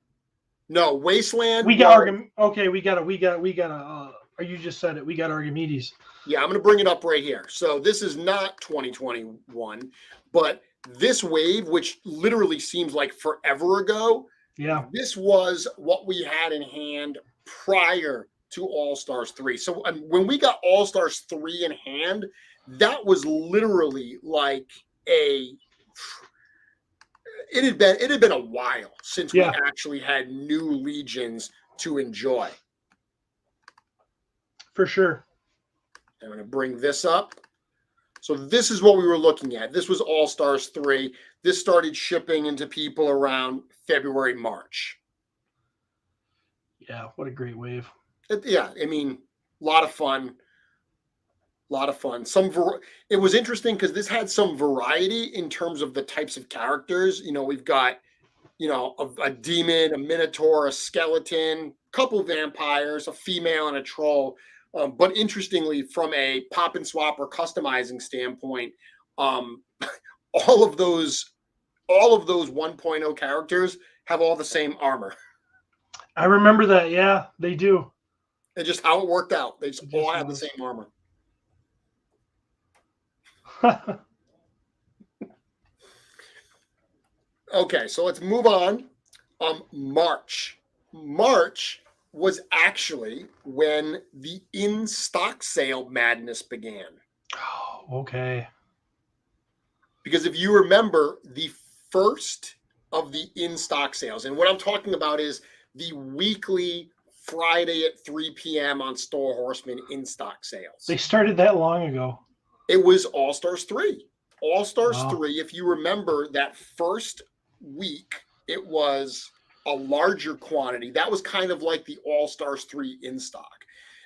No, Wasteland. We got Okay, we got a. You just said it. We got Archimedes. Yeah, I'm going to bring it up right here. So this is not 2021, but this wave, which literally seems like forever ago. Yeah. This was what we had in hand prior to All Stars 3. So when we got All Stars 3 in hand, that was literally like it had been a while since we actually had new Legions to enjoy. For sure. I'm going to bring this up. So this is what we were looking at. This was All Stars 3. This started shipping into people around February, March. Yeah, what a great wave. I mean, a lot of fun. It was interesting because this had some variety in terms of the types of characters. We've got, a demon, a minotaur, a skeleton, a couple vampires, a female, and a troll. But interestingly, from a pop and swap or customizing standpoint, all of those 1.0 characters have all the same armor. I remember that. Yeah, they do. It's just how it worked out. They just all have the same armor. Okay, so let's move on. March was actually when the in-stock sale madness began. Oh, okay. Because if you remember, the first of the in-stock sales, and what I'm talking about is the weekly Friday at 3 p.m. on Four Horsemen in-stock sales. They started that long ago. It was All-Stars 3. All-Stars Wow. 3, if you remember that first week, it was a larger quantity. That was kind of like the All-Stars 3 in stock.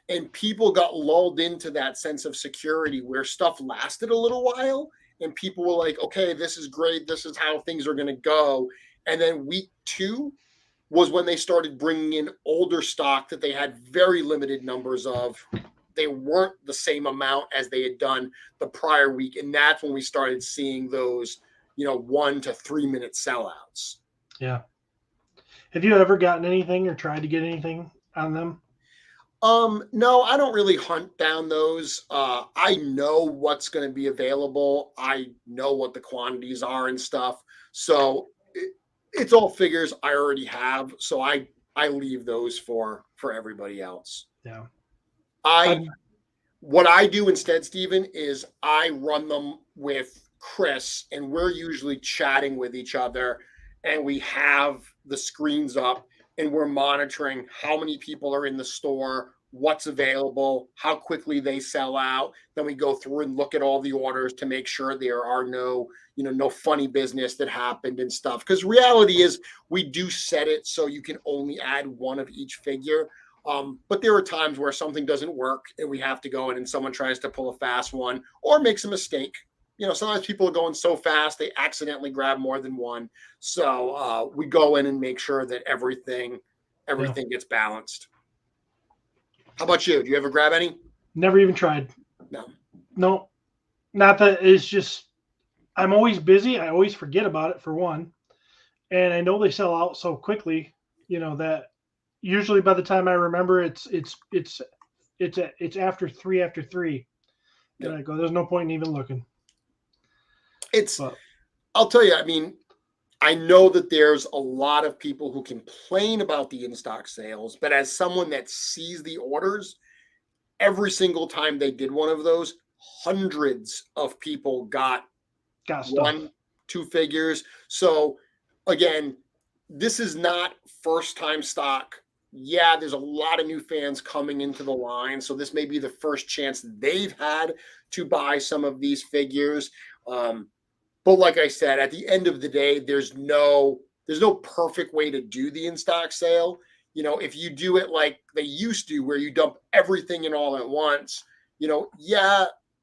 And people got lulled into that sense of security where stuff lasted a little while. And people were like, okay, this is great. This is how things are going to go. And then week 2 was when they started bringing in older stock that they had very limited numbers of. They weren't the same amount as they had done the prior week. And that's when we started seeing those, 1 to 3 minute sellouts. Yeah. Have you ever gotten anything or tried to get anything on them? No, I don't really hunt down those. I know what's going to be available. I know what the quantities are and stuff. So it's all figures I already have. So I leave those for everybody else. Yeah. What I do instead, Steven, is I run them with Chris, and we're usually chatting with each other, and we have the screens up, and we're monitoring how many people are in the store, what's available, how quickly they sell out. Then we go through and look at all the orders to make sure there are no funny business that happened and stuff. Because reality is we do set it so you can only add one of each figure. But there are times where something doesn't work and we have to go in and someone tries to pull a fast one or makes a mistake. Sometimes people are going so fast, they accidentally grab more than one. So we go in and make sure that everything gets balanced. How about you? Do you ever grab any? Never even tried. No. Not that it's just, I'm always busy. I always forget about it for one. And I know they sell out so quickly, that usually by the time I remember it's after three. And I go, there's no point in even looking. I'll tell you, I know that there's a lot of people who complain about the in-stock sales, but as someone that sees the orders, every single time they did one of those, hundreds of people got 1, 2 figures. So again, this is not first-time stock. Yeah, there's a lot of new fans coming into the line, so this may be the first chance they've had to buy some of these figures. But like I said, at the end of the day, there's no perfect way to do the in-stock sale. If you do it like they used to, where you dump everything in all at once,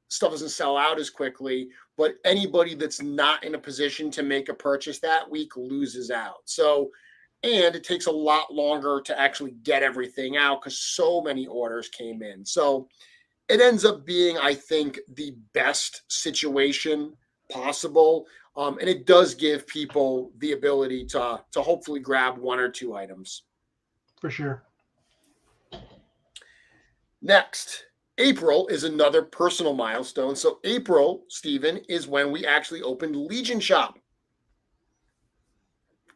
stuff doesn't sell out as quickly, but anybody that's not in a position to make a purchase that week loses out. So, and it takes a lot longer to actually get everything out because so many orders came in. So it ends up being, I think, the best situation possible. And it does give people the ability to hopefully grab 1 or 2 items. For sure. Next, April is another personal milestone. So April, Steven, is when we actually opened Legion Shop.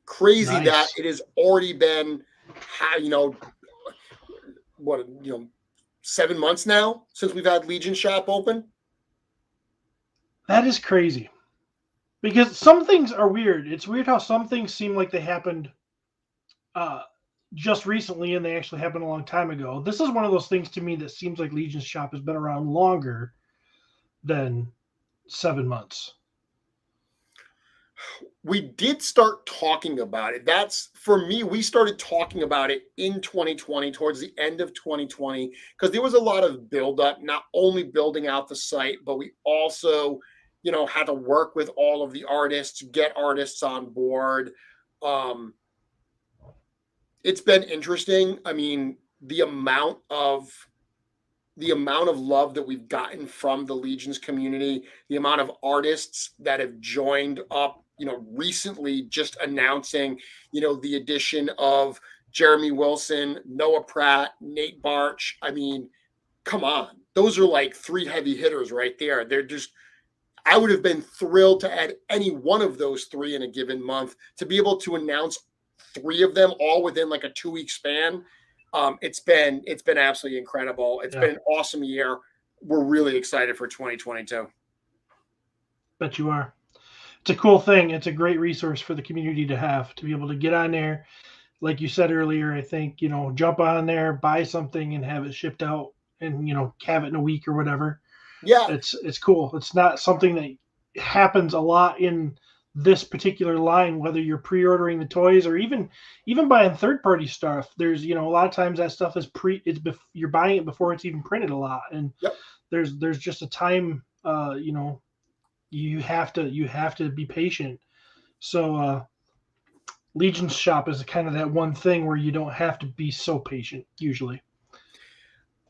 Crazy Nice. that it has already been, 7 months now since we've had Legion Shop open. That is crazy. Because some things are weird. It's weird how some things seem like they happened just recently and they actually happened a long time ago. This is one of those things to me that seems like Legion's Shop has been around longer than 7 months. We did start talking about it. That's, for me, we started talking about it in 2020, towards the end of 2020, because there was a lot of buildup, not only building out the site, but we also, had to work with all of the artists, get artists on board. It's been interesting. The amount of love that we've gotten from the Legions community, the amount of artists that have joined up, recently, just announcing, the addition of Jeremy Wilson, Noah Pratt, Nate Barch. Come on. Those are like 3 heavy hitters right there. I would have been thrilled to add any one of those 3 in a given month. To be able to announce 3 of them all within like a 2-week span, It's been absolutely incredible. It's been an awesome year. We're really excited for 2022. Bet you are. It's a cool thing. It's a great resource for the community to have, to be able to get on there. Like you said earlier, I think, jump on there, buy something and have it shipped out and, have it in a week or whatever. Yeah. It's cool. It's not something that happens a lot in this particular line, whether you're pre-ordering the toys or even buying third-party stuff. There's, a lot of times that stuff is you're buying it before it's even printed a lot. And there's just a time, you have to be patient. So Legion's shop is kind of that one thing where you don't have to be so patient usually.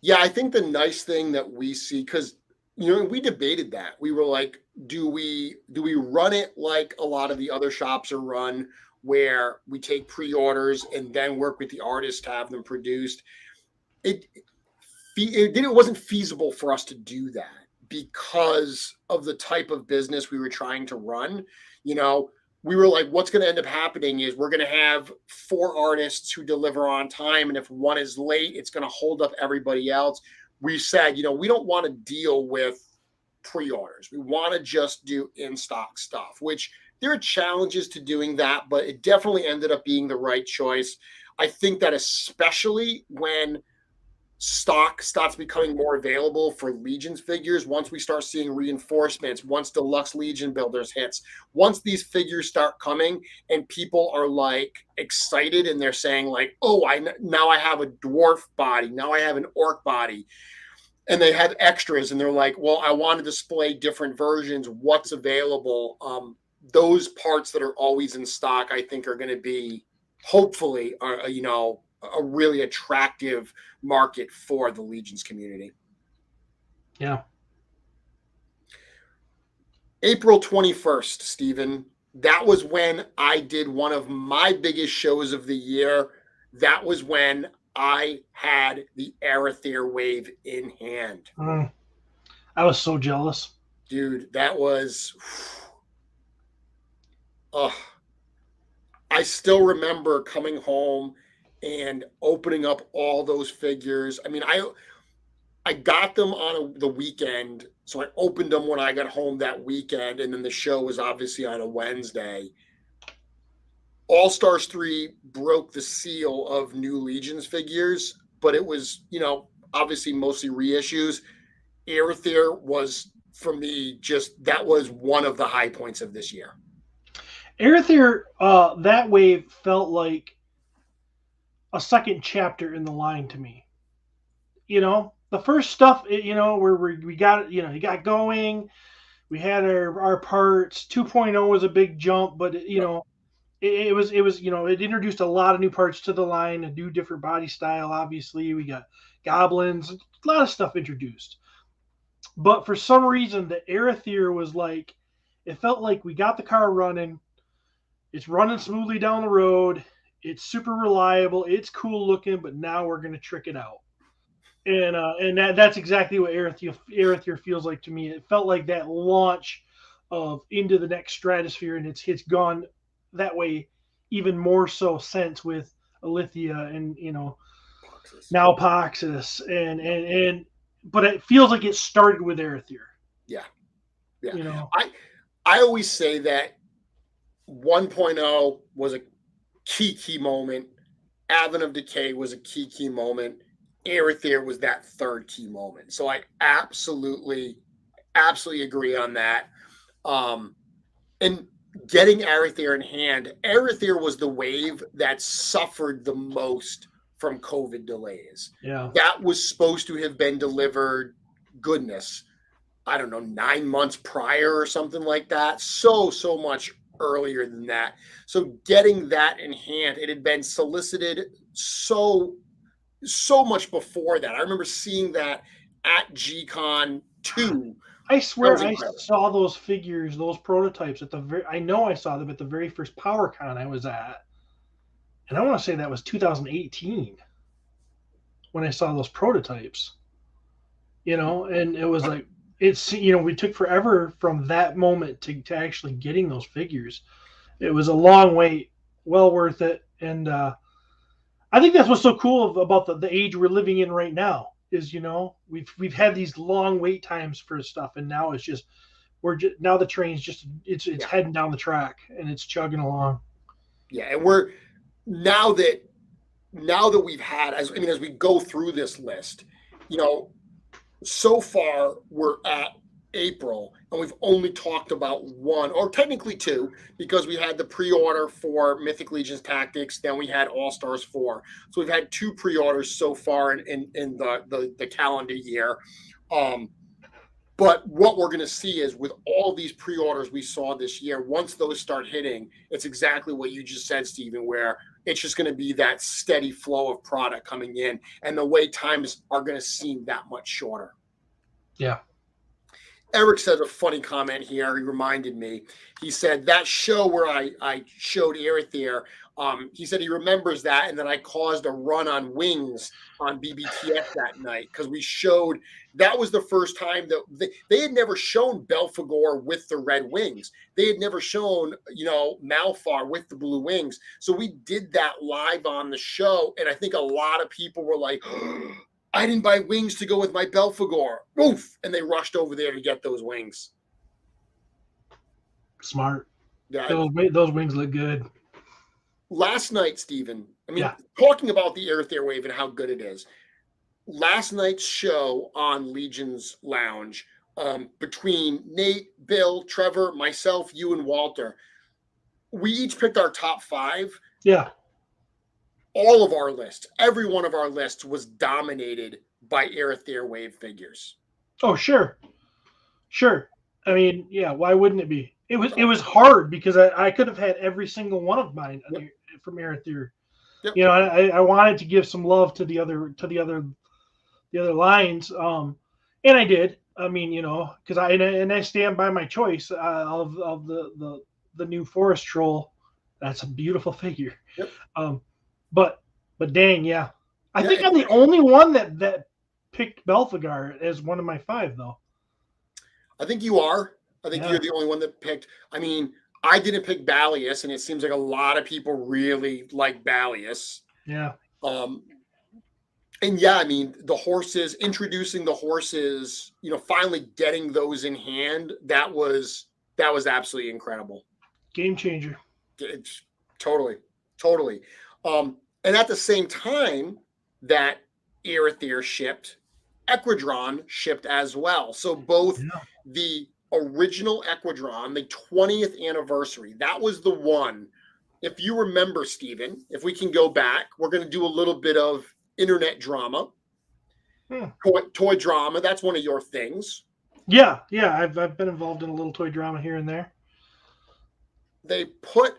Yeah, I think the nice thing that we see, because we debated that. We were like, do we run it like a lot of the other shops are run, where we take pre-orders and then work with the artists to have them produced? It wasn't feasible for us to do that because of the type of business we were trying to run. We were like, what's going to end up happening is we're going to have 4 artists who deliver on time. And if one is late, it's going to hold up everybody else. We said, we don't want to deal with pre-orders. We want to just do in-stock stuff, which there are challenges to doing that, but it definitely ended up being the right choice. I think that especially when stock starts becoming more available for Legions figures, once we start seeing reinforcements, once Deluxe Legion Builders hits, once these figures start coming and people are like excited and they're saying like, oh, now I have a dwarf body, now I have an orc body, and they have extras and they're like, well, I want to display different versions, what's available. Those parts that are always in stock, I think, are going to be hopefully a really attractive market for the Legions community. Yeah. April 21st, Stephen, that was when I did one of my biggest shows of the year. That was when I had the Aeorthir wave in hand. I was so jealous. Dude, that was... I still remember coming home and opening up all those figures. I mean, I got them on the weekend, so I opened them when I got home that weekend, and then the show was obviously on a Wednesday. All-Stars 3 broke the seal of new Legions figures, but it was, obviously mostly reissues. Aeorthir was, for me, that was one of the high points of this year. Aeorthir, that wave felt like a second chapter in the line to me. The first stuff, where we got, you got going, we had our parts. 2.0 was a big jump, but it was, it introduced a lot of new parts to the line, a new different body style. Obviously, we got goblins, a lot of stuff introduced. But for some reason, the Aeorthir was like, it felt like we got the car running. It's running smoothly down the road. It's super reliable. It's cool looking, but now we're going to trick it out. And that's exactly what Aeorthir feels like to me. It felt like that launch of into the next stratosphere, and it's gone that way even more so since with Aeorthir and now Poxus and but it feels like it started with Aeorthir. Yeah. I always say that 1.0 was a key moment. Advent of Decay was a key moment. Aeorthir was that third key moment. So I absolutely agree on that. And getting Aeorthir in hand, Aeorthir was the wave that suffered the most from COVID delays. Yeah. That was supposed to have been delivered, goodness, I don't know, 9 months prior or something like that. So much earlier than that. So getting that in hand, it had been solicited so much before that. I remember seeing that at G-Con 2. I swear I saw those figures, those prototypes I know I saw them at the very first PowerCon I was at. And I want to say that was 2018 when I saw those prototypes. And it was like, we took forever from that moment to actually getting those figures. It was a long wait, well worth it. And I think that's what's so cool about the age we're living in right now is, we've had these long wait times for stuff, and now it's just now the train's just it's heading down the track and it's chugging along. Yeah, and we're now that we've had as we go through this list, so far we're at April and we've only talked about one, or technically two, because we had the pre-order for Mythic Legions Tactics, then we had All Stars 4. So we've had 2 pre-orders so far in the calendar year. But what we're going to see is with all these pre-orders we saw this year, once those start hitting, it's exactly what you just said, Steven, where it's just going to be that steady flow of product coming in, and the wait times are going to seem that much shorter. Yeah. Eric said a funny comment here. He reminded me. He said that show where I showed Aeorthir, he said he remembers that, and then I caused a run on wings on BBTF that night because we showed that was the first time that they had never shown Belphegor with the red wings. They had never shown, Malfar with the blue wings. So we did that live on the show, and I think a lot of people were like, I didn't buy wings to go with my Belphegor. Oof! And they rushed over there to get those wings. Smart. Yeah, those wings look good. Last night, Steven, talking about the Aeorthir wave and how good it is. Last night's show on Legions Lounge, between Nate, Bill, Trevor, myself, you, and Walter, we each picked our top 5. Yeah. All of our lists, every one of our lists was dominated by Aeorthir wave figures. Oh, sure. I mean, yeah, why wouldn't it be? It was hard because I could have had every single one of mine from Aeorthir. Yep. I wanted to give some love to the other lines, and I did. I mean, because I stand by my choice of the new Forest Troll. That's a beautiful figure. Yep. But dang, yeah. I think I'm the only one that picked Belphegor as one of my 5, though. I think you are. I think you're the only one that picked. I mean, I didn't pick Balius, and it seems like a lot of people really like Balius. Yeah. And yeah, I mean, the horses, introducing the horses, finally getting those in hand, that was absolutely incredible. Game changer. It's totally. And at the same time that Aeorthir shipped, Equidron shipped as well. So both the original Equidron, the 20th anniversary, that was the one. If you remember, Steven, if we can go back, we're going to do a little bit of internet drama, toy drama. That's one of your things. Yeah. I've been involved in a little toy drama here and there. They put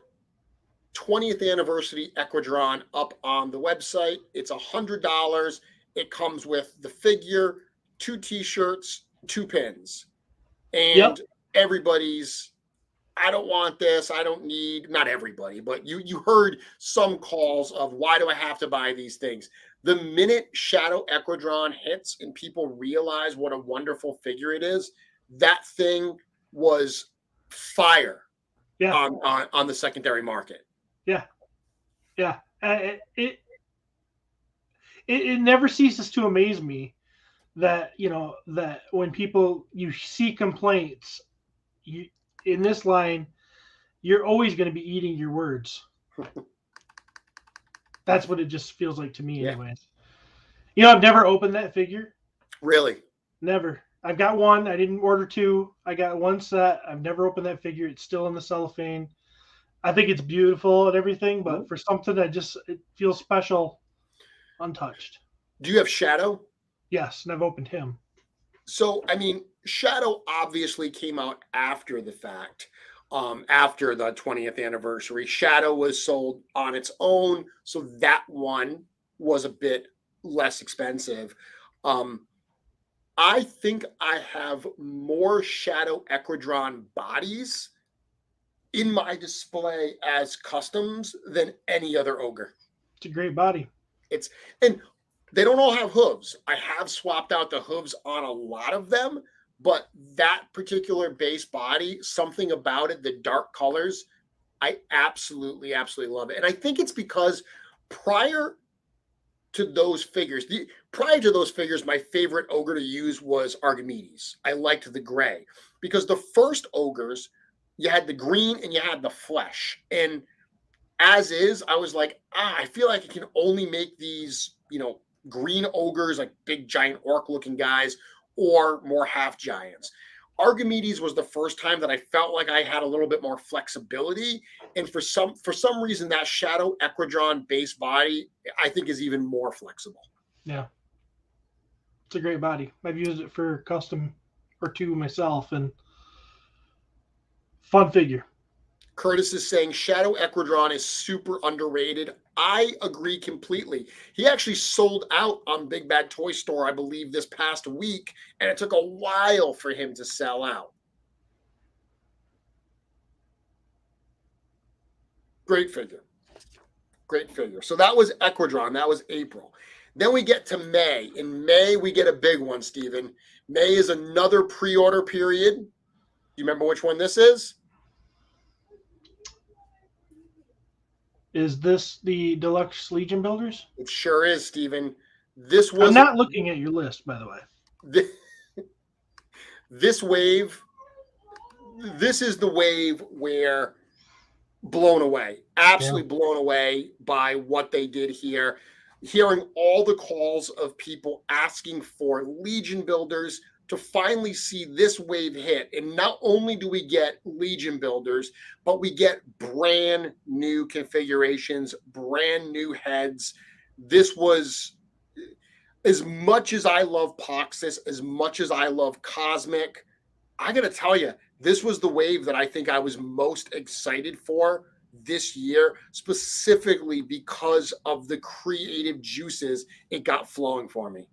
20th anniversary Equidron up on the website. It's $100. It comes with the figure, 2 t-shirts, 2 pins. And everybody's, I don't want this. I don't need, not everybody, but you heard some calls of why do I have to buy these things? The minute Shadow Equidron hits and people realize what a wonderful figure it is, that thing was fire on the secondary market. Yeah. It never ceases to amaze me that, that when you see complaints, in this line, you're always going to be eating your words. That's what it just feels like to me anyways. I've never opened that figure. Really? Never. I've got one. I didn't order 2. I got 1 set. I've never opened that figure. It's still in the cellophane. I think it's beautiful and everything, but for something that it feels special, untouched. Do you have Shadow? Yes, and I've opened him. So, I mean, Shadow obviously came out after the fact, after the 20th anniversary. Shadow was sold on its own, so that one was a bit less expensive. I think I have more Shadow Equidron bodies in my display as customs than any other ogre. It's a great body. And they don't all have hooves. I have swapped out the hooves on a lot of them, but that particular base body, something about it, the dark colors, I absolutely love it. And I think it's because prior to those figures, prior to those figures, my favorite ogre to use was Archimedes. I liked the gray because the first ogres, you had the green and you had the flesh. And as is, I was like, I feel like I can only make these, green ogres, like big giant orc looking guys, or more half giants. Archimedes was the first time that I felt like I had a little bit more flexibility. And for some reason, that Shadow Equidron base body, I think, is even more flexible. Yeah. It's a great body. I've used it for custom or two myself, and fun figure. Curtis is saying Shadow Equidron is super underrated. I agree completely. He actually sold out on Big Bad Toy Store, I believe, this past week, and it took a while for him to sell out. Great figure. Great figure. So that was Equidron. That was April. Then we get to May. In May, we get a big one, Steven. May is another pre-order period. Do you remember which one this is? Is this the Deluxe Legion Builders? It sure is, Steven. This was. I'm not looking at your list, by the way. This wave, this is the wave where blown away, absolutely blown away by what they did here. Hearing all the calls of people asking for Legion Builders, to finally see this wave hit. And not only do we get Legion Builders, but we get brand new configurations, brand new heads. This was, as much as I love Poxus, as much as I love Cosmic, I got to tell you, this was the wave that I think I was most excited for this year, specifically because of the creative juices it got flowing for me.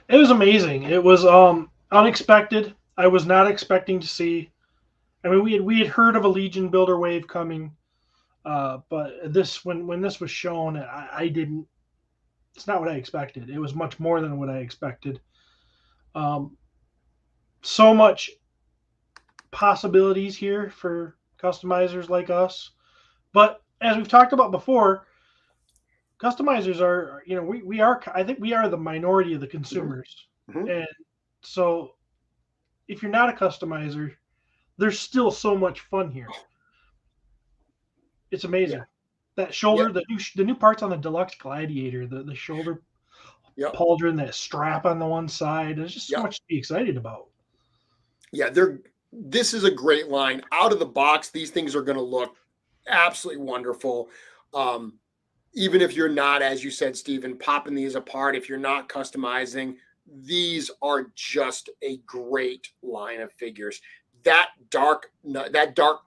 It was amazing. It was unexpected. I was not expecting to see. I mean, we had heard of a Legion Builder wave coming, but this when this was shown, I didn't. It's not what I expected. It was much more than what I expected. So much possibilities here for customizers like us, but as we've talked about before, customizers are, we are, I think we are the minority of the consumers. Mm-hmm. And so if you're not a customizer, there's still so much fun here. It's amazing. Yeah. That shoulder, the new parts on the Deluxe Gladiator, the shoulder pauldron, that strap on the one side, there's just so much to be excited about. Yeah, this is a great line. Out of the box, these things are going to look absolutely wonderful. Even if you're not, as you said, Steven, popping these apart, if you're not customizing, these are just a great line of figures. That dark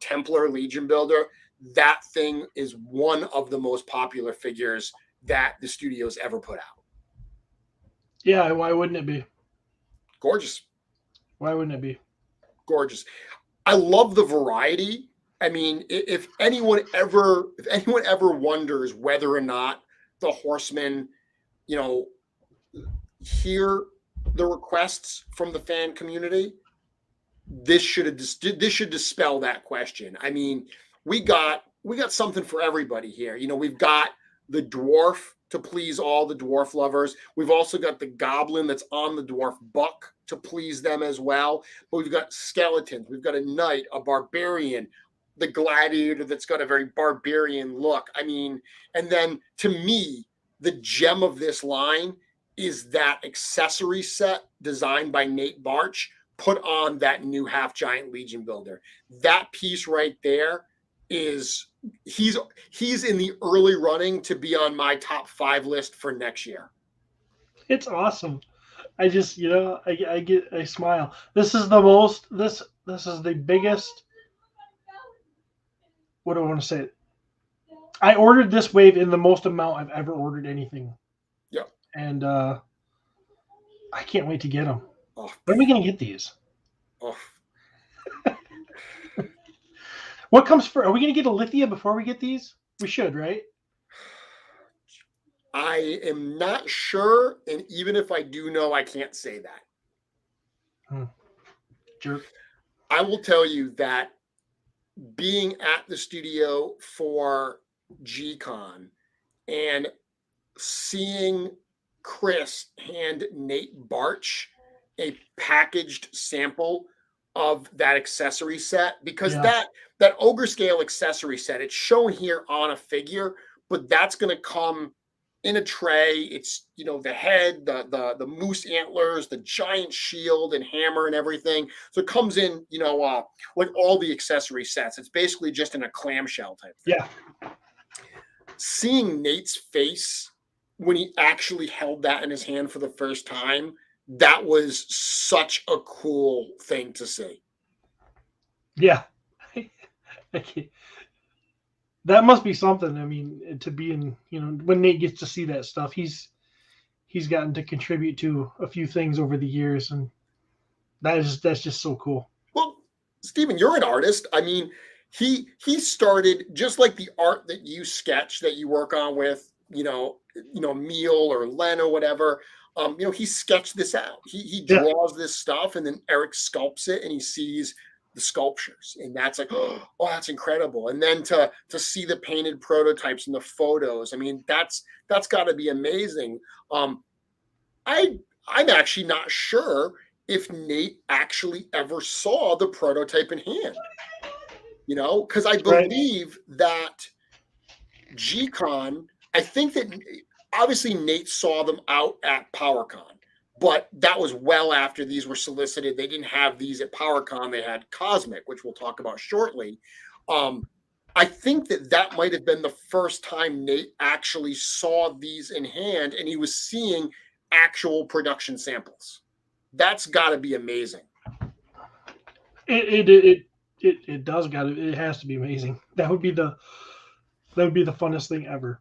Templar Legion Builder, that thing is one of the most popular figures that the studio's ever put out. Yeah, why wouldn't it be? Gorgeous. Why wouldn't it be? Gorgeous. I love the variety. I mean, if anyone ever wonders whether or not the Horsemen, hear the requests from the fan community, this should dispel that question. I mean, we got something for everybody here. We've got the dwarf to please all the dwarf lovers. We've also got the goblin that's on the dwarf buck to please them as well. But we've got skeletons. We've got a knight, a barbarian, the gladiator that's got a very barbarian look. I mean, and then to me, the gem of this line is that accessory set designed by Nate Barch, put on that new half giant Legion Builder. That piece right there is, he's in the early running to be on my top 5 list for next year. It's awesome. I just, I smile. This is the biggest, what do I want to say? I ordered this wave in the most amount I've ever ordered anything. Yeah. And I can't wait to get them. Oh. When are we going to get these? Oh. What comes first? Are we going to get a Lithia before we get these? We should, right? I am not sure. And even if I do know, I can't say that. Jerk. I will tell you that being at the studio for G-Con and seeing Chris hand Nate Barch a packaged sample of that accessory set, because Yeah. that ogre scale accessory set, it's shown here on a figure, but that's going to come in a tray. It's, you know, the head, the moose antlers, the giant shield and hammer and everything. So it comes in, you know, like all the accessory sets. It's basically just in a clamshell type thing. Yeah. Seeing Nate's face when he actually held that in his hand for the first time, that was such a cool thing to see. Yeah. That must be something. I mean, to be in, you know, when Nate gets to see that stuff, he's gotten to contribute to a few things over the years, and that's just so cool. Well, Steven, you're an artist. I mean, he started just like the art that you sketch, that you work on with, you know, Meal or Len or whatever. You know, he sketched this out. He draws this stuff, and then Eric sculpts it, and he sees the sculptures, and that's like, oh, that's incredible. And then to see the painted prototypes and the photos, I mean, that's got to be amazing. I'm actually not sure if Nate actually ever saw the prototype in hand, you know, because I believe that G-Con, I think that obviously Nate saw them out at PowerCon, but that was well after these were solicited. They didn't have these at PowerCon. They had Cosmic, which we'll talk about shortly. I think that might have been the first time Nate actually saw these in hand, and he was seeing actual production samples. That's got to be amazing. It does got to. It has to be amazing. That would be the funnest thing ever.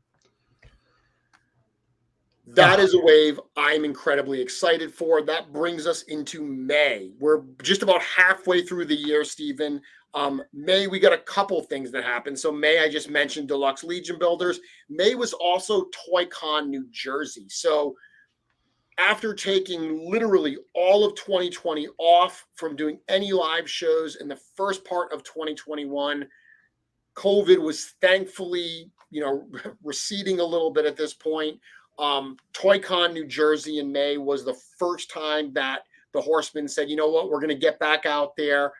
That is a wave I'm incredibly excited for. That brings us into May. We're just about halfway through the year, Steven. May, we got a couple things that happened. So May, I just mentioned Deluxe Legion Builders. May was also ToyCon New Jersey. So after taking literally all of 2020 off from doing any live shows in the first part of 2021, COVID was thankfully, you know, receding a little bit at this point. ToyCon New Jersey in May was the first time that the Horsemen said, you know what, we're going to get back out there.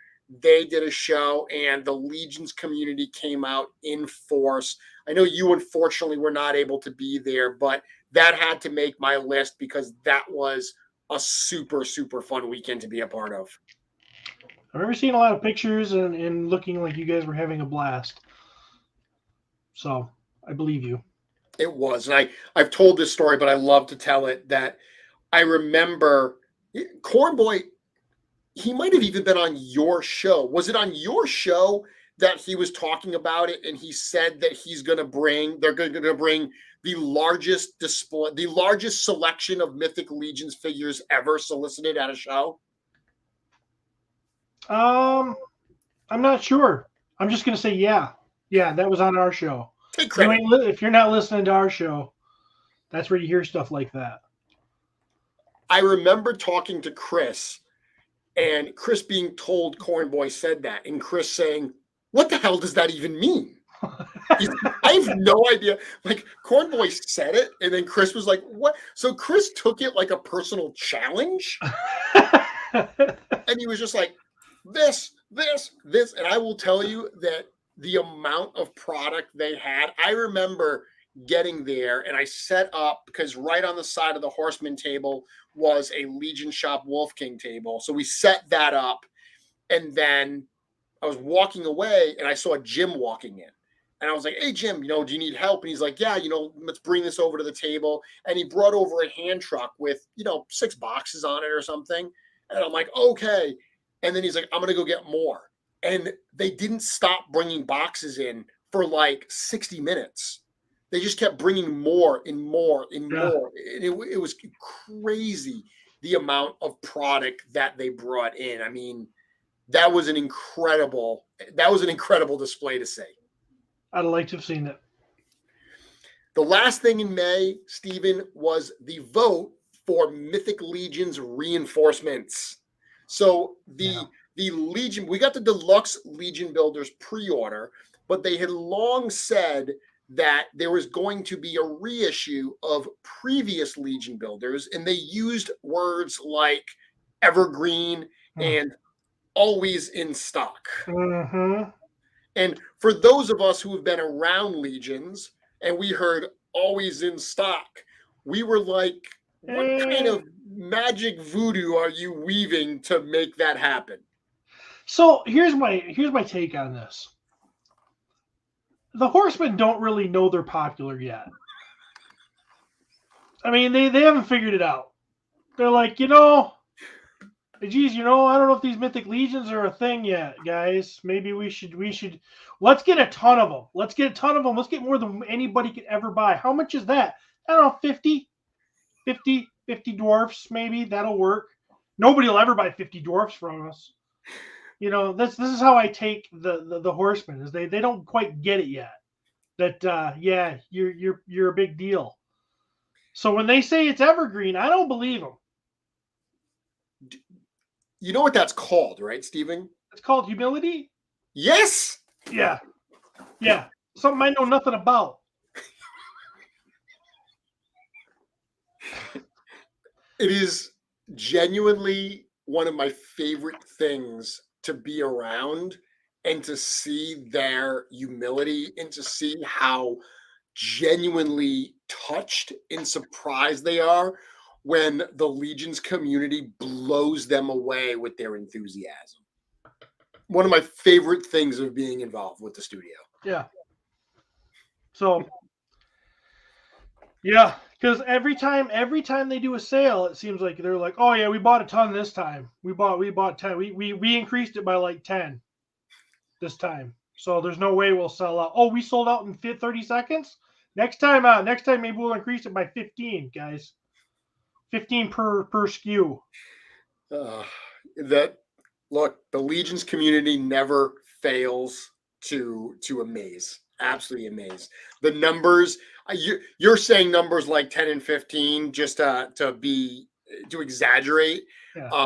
They did a show, and the Legions community came out in force. I know you unfortunately were not able to be there, but that had to make my list because that was a super, super fun weekend to be a part of. I remember seeing a lot of pictures and looking like you guys were having a blast. So I believe you. It was. And I've told this story, but I love to tell it, that I remember Cornboy, he might have even been on your show. Was it on your show that he was talking about it, and he said that they're going to bring the largest display, the largest selection of Mythic Legions figures ever solicited at a show? I'm not sure. I'm just going to say, yeah, that was on our show. Take credit. If you're not listening to our show, that's where you hear stuff like that. I remember talking to Chris, and Chris being told Cornboy said that, and Chris saying, what the hell does that even mean? I have no idea. Like, Cornboy said it, and then Chris was like, what? So Chris took it like a personal challenge, and he was just like, this. And I will tell you that the amount of product they had, I remember getting there, and I set up, because right on the side of the Horseman table was a Legion Shop Wolf King table. So we set that up, and then I was walking away, and I saw Jim walking in. And I was like, hey, Jim, you know, do you need help? And he's like, yeah, you know, let's bring this over to the table. And he brought over a hand truck with, you know, 6 boxes on it or something. And I'm like, okay. And then he's like, I'm going to go get more. And they didn't stop bringing boxes in for like 60 minutes. They just kept bringing more and more and more. And it was crazy, the amount of product that they brought in. I mean, that was an incredible display to see. I'd like to have seen it. The last thing in May, Steven, was the vote for Mythic Legions reinforcements. So the Legion, we got the Deluxe Legion Builders pre-order, but they had long said that there was going to be a reissue of previous Legion builders, and they used words like evergreen and always in stock. Mm-hmm. And for those of us who have been around Legions and we heard always in stock, we were like, what kind of magic voodoo are you weaving to make that happen? So here's my take on this. The Horsemen don't really know they're popular yet. I mean, they haven't figured it out. They're like, geez, I don't know if these Mythic Legions are a thing yet, guys. Maybe we should let's get a ton of them. Let's get more than anybody could ever buy. How much is that? I don't know, 50 dwarfs, maybe. That'll work. Nobody will ever buy 50 dwarfs from us. This is how I take the Horsemen, is they don't quite get it yet. That you're a big deal. So when they say it's evergreen, I don't believe them. You know what that's called, right, Steven? It's called humility? Yes. Yeah. Yeah. Something I know nothing about. It is genuinely one of my favorite things to be around and to see their humility and to see how genuinely touched and surprised they are when the Legions community blows them away with their enthusiasm. One of my favorite things of being involved with the studio. Yeah. So, yeah, because every time they do a sale, it seems like they're like, oh yeah, we bought a ton this time. We bought 10. We increased it by like 10 this time. So there's no way we'll sell out. Oh, we sold out in 30 seconds? Next time maybe we'll increase it by 15, guys. 15 per SKU. The Legions community never fails to amaze. Absolutely amaze. The numbers, you're saying numbers like 10 and 15 just to exaggerate. Yeah.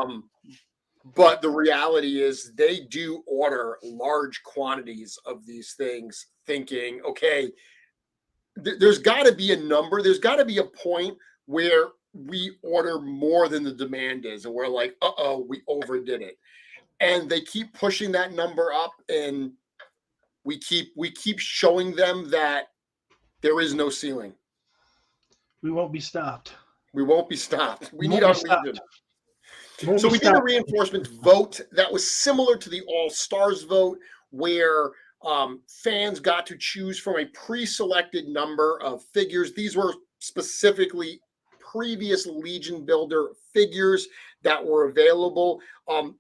But the reality is they do order large quantities of these things thinking, okay, there's got to be a number. There's got to be a point where we order more than the demand is. And we're like, we overdid it. And they keep pushing that number up. And we keep showing them that there is no ceiling. We won't be stopped. We won't be stopped. We need our Legion. So we did a reinforcement vote that was similar to the All-Stars vote, where fans got to choose from a pre-selected number of figures. These were specifically previous Legion builder figures that were available.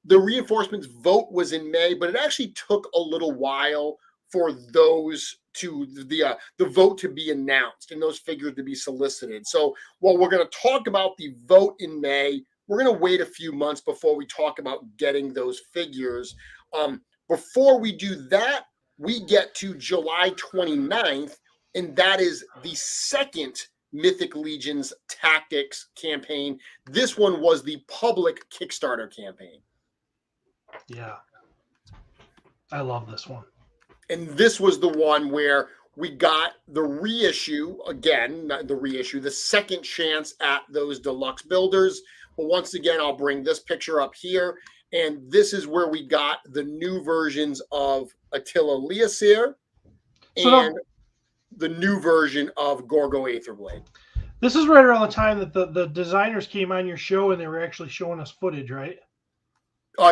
The reinforcements vote was in May, but it actually took a little while for those to the vote to be announced and those figures to be solicited. So while we're going to talk about the vote in May, we're going to wait a few months before we talk about getting those figures. Before we do that, we get to July 29th, and that is the second Mythic Legions Tactics campaign. This one was the public Kickstarter campaign. Yeah. I love this one. And this was the one where we got the reissue, again, not the reissue, the second chance at those deluxe builders. But once again, I'll bring this picture up here. And this is where we got the new versions of Attila Aeorthir and the new version of Gorgo Aetherblade. This is right around the time that the designers came on your show and they were actually showing us footage, right?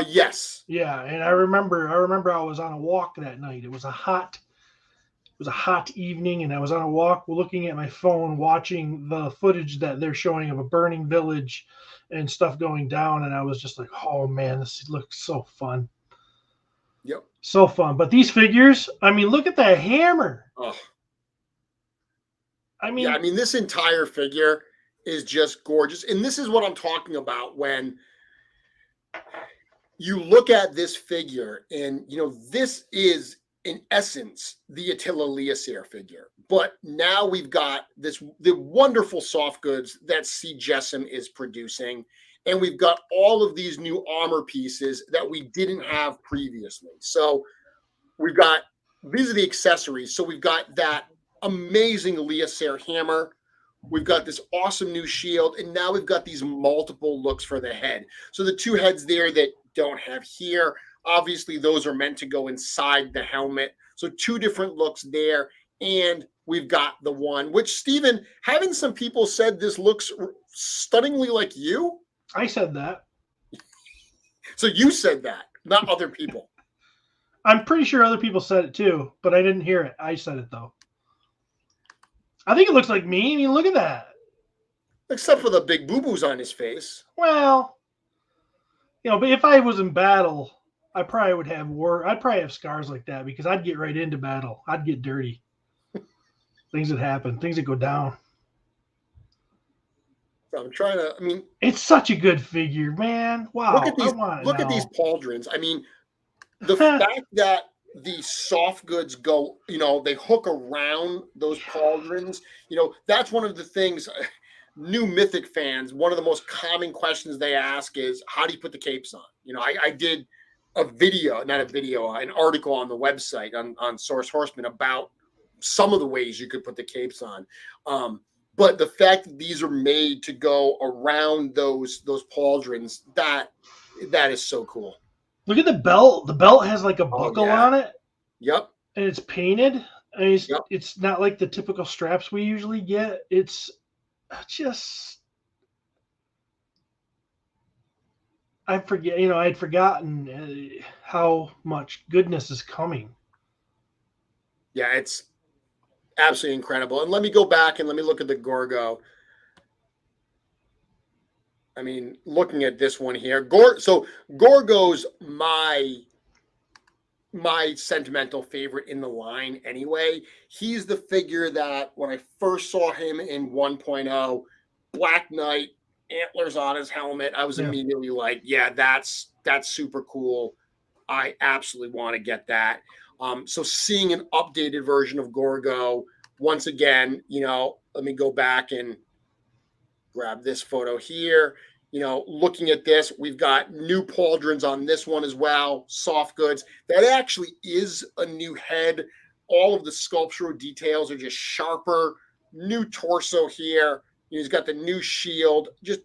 Yes. Yeah, and I remember I was on a walk that night. It was a hot evening, and I was on a walk looking at my phone, watching the footage that they're showing of a burning village and stuff going down, and I was just like, oh man, this looks so fun. Yep. So fun. But these figures, I mean, look at that hammer. Oh. I mean, this entire figure is just gorgeous. And this is what I'm talking about when you look at this figure and, this is in essence the Attila Aeorthir figure. But now we've got the wonderful soft goods that C. Jessam is producing. And we've got all of these new armor pieces that we didn't have previously. So these are the accessories. So we've got that amazing Aeorthir hammer. We've got this awesome new shield, and now we've got these multiple looks for the head. So the two heads there that don't have here, obviously those are meant to go inside the helmet. So two different looks there, and we've got the one, which, Steven, haven't some people said this looks stunningly like you? I said that. So you said that, not other people. I'm pretty sure other people said it too, but I didn't hear it. I said it though. I think it looks like me. I mean, look at that. Except for the big boo-boos on his face. Well, but if I was in battle, I probably would have I'd probably have scars like that because I'd get right into battle. I'd get dirty. Things that happen, things that go down. I'm trying to, it's such a good figure, man. Wow. Look at these pauldrons. I mean, the fact that the soft goods go, they hook around those pauldrons, that's one of the things, new Mythic fans, one of the most common questions they ask is, how do you put the capes on? I did an article on the website on Source Horseman about some of the ways you could put the capes on. But the fact that these are made to go around those pauldrons, that is so cool. Look at the belt. The belt has like a buckle on it. Yep. And it's painted. I mean, it's not like the typical straps we usually get. It's just, I'd forgotten how much goodness is coming. Yeah, it's absolutely incredible. And let me go back and let me look at the Gorgo. I mean, looking at this one here, so Gorgo's my sentimental favorite in the line anyway. He's the figure that when I first saw him in 1.0, Black Knight, antlers on his helmet, I was immediately like, yeah, that's super cool. I absolutely want to get that. So seeing an updated version of Gorgo, once again, let me go back and grab this photo here. Looking at this, we've got new pauldrons on this one as well, soft goods. That actually is a new head. All of the sculptural details are just sharper. New torso here. He's got the new shield. Just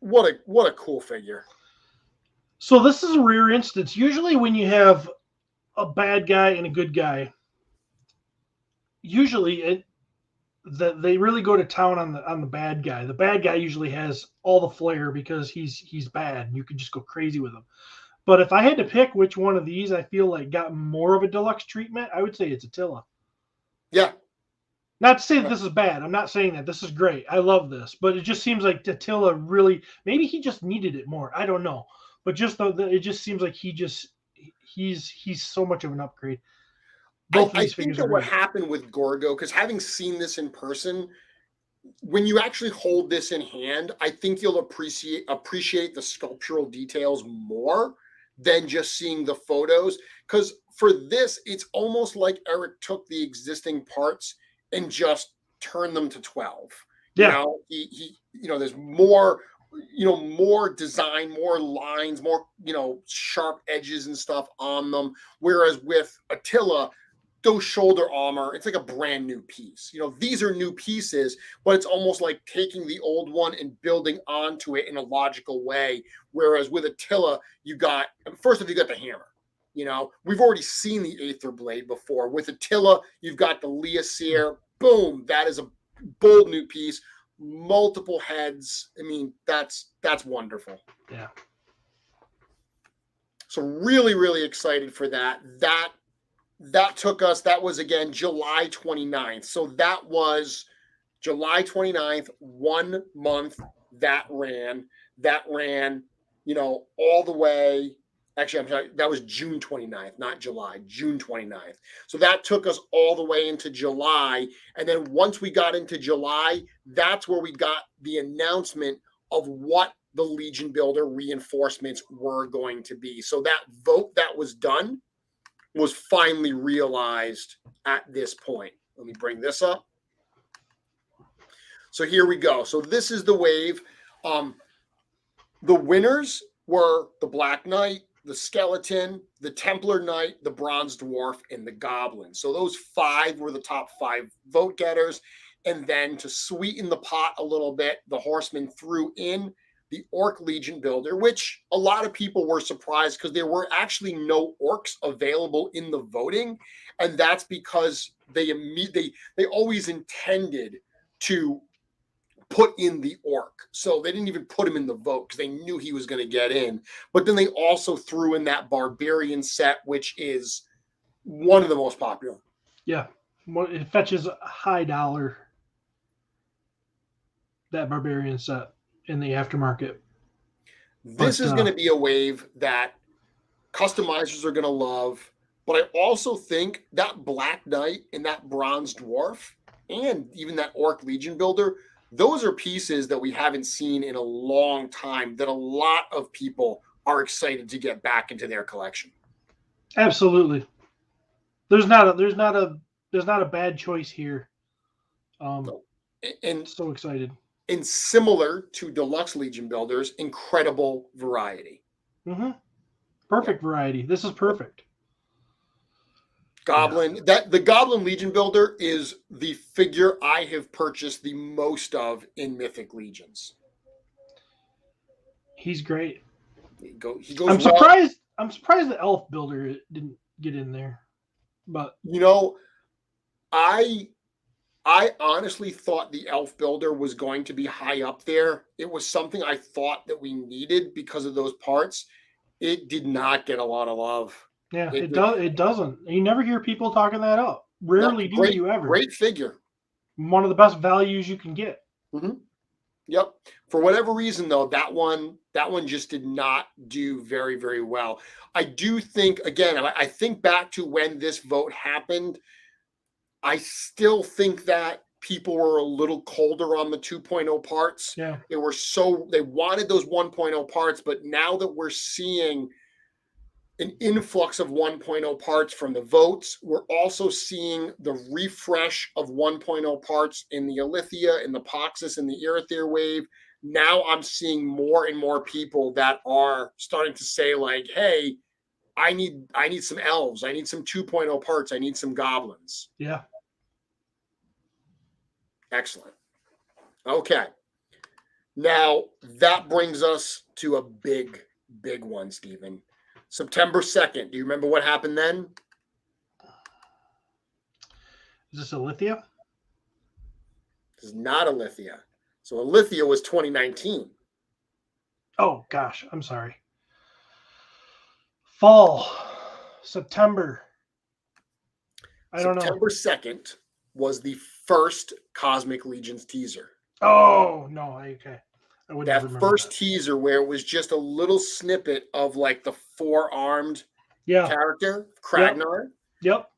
what a cool figure. So this is a rare instance. Usually when you have a bad guy and a good guy, usually they really go to town on the bad guy. The bad guy usually has all the flair because he's bad and you can just go crazy with him. But if I had to pick which one of these I feel like got more of a deluxe treatment, I would say it's Attila. Yeah. Not to say that this is bad. I'm not saying that. This is great. I love this. But it just seems like Attila really, maybe he just needed it more. I don't know. But it just seems like he's so much of an upgrade. I think that what happened with Gorgo, because having seen this in person, when you actually hold this in hand, I think you'll appreciate the sculptural details more than just seeing the photos. Because for this, it's almost like Eric took the existing parts and just turned them to 12. Yeah. He there's more, more design, more lines, more, sharp edges and stuff on them. Whereas with Attila, those shoulder armor, it's like a brand new piece. These are new pieces, but it's almost like taking the old one and building onto it in a logical way. Whereas with Attila, you got the hammer. We've already seen the Aeorthir blade before. With Attila, you've got the Aeorthir. Boom, that is a bold new piece. Multiple heads. I mean, that's wonderful. Yeah. So really, really excited for that. That took us, that was again July 29th. So that was July 29th, 1 month that ran, all the way. Actually, I'm sorry, that was June 29th, not July, June 29th. So that took us all the way into July. And then once we got into July, that's where we got the announcement of what the Legion Builder reinforcements were going to be. So that vote that was done was finally realized at this point. Let me bring this up. So here we go. So this is the wave. The winners were the Black Knight, the skeleton, the Templar Knight, the Bronze Dwarf, and the Goblin. So those 5 were the top 5 vote getters. And then to sweeten the pot a little bit, the Horsemen threw in the Orc Legion builder, which a lot of people were surprised because there were actually no orcs available in the voting. And that's because they always intended to put in the orc. So they didn't even put him in the vote because they knew he was going to get in. But then they also threw in that barbarian set, which is one of the most popular. Yeah. It fetches a high dollar, that barbarian set in the aftermarket. This is going to be a wave that customizers are going to love. But I also think that Black Knight and that Bronze Dwarf and even that Orc Legion builder, those are pieces that we haven't seen in a long time that a lot of people are excited to get back into their collection. Absolutely. There's not a bad choice here. And so excited. And similar to Deluxe Legion builders, incredible variety. Mm-hmm. Perfect variety. This is perfect. Goblin, the Goblin Legion builder is the figure I have purchased the most of in Mythic Legions. He's great. He goes I'm surprised. I'm surprised the elf builder didn't get in there. But I honestly thought the elf builder was going to be high up there. It was something I thought that we needed because of those parts. It did not get a lot of love. Yeah, it doesn't. You never hear people talking that up. Rarely do you ever. Great figure. One of the best values you can get. Mm-hmm. Yep. For whatever reason, though, that one just did not do very, very well. I do think, again, I think back to when this vote happened, I still think that people were a little colder on the 2.0 parts. Yeah. They wanted those 1.0 parts, but now that we're seeing an influx of 1.0 parts from the votes, we're also seeing the refresh of 1.0 parts in the Aeorthir, in the Poxus, and the Aeorthir wave. Now I'm seeing more and more people that are starting to say, like, hey, I need some elves. I need some 2.0 parts. I need some goblins. Yeah. Excellent. Okay. Now that brings us to a big, big one, Stephen. September 2nd. Do you remember what happened then? Is this Aeorthir? This is not Aeorthir. So Aeorthir was 2019. Oh, gosh. I'm sorry. Fall. September. I don't know. September 2nd was the first Cosmic Legions teaser. Oh, no. Okay. That first teaser where it was just a little snippet of like the 4-armed character, Kragnar. Yep.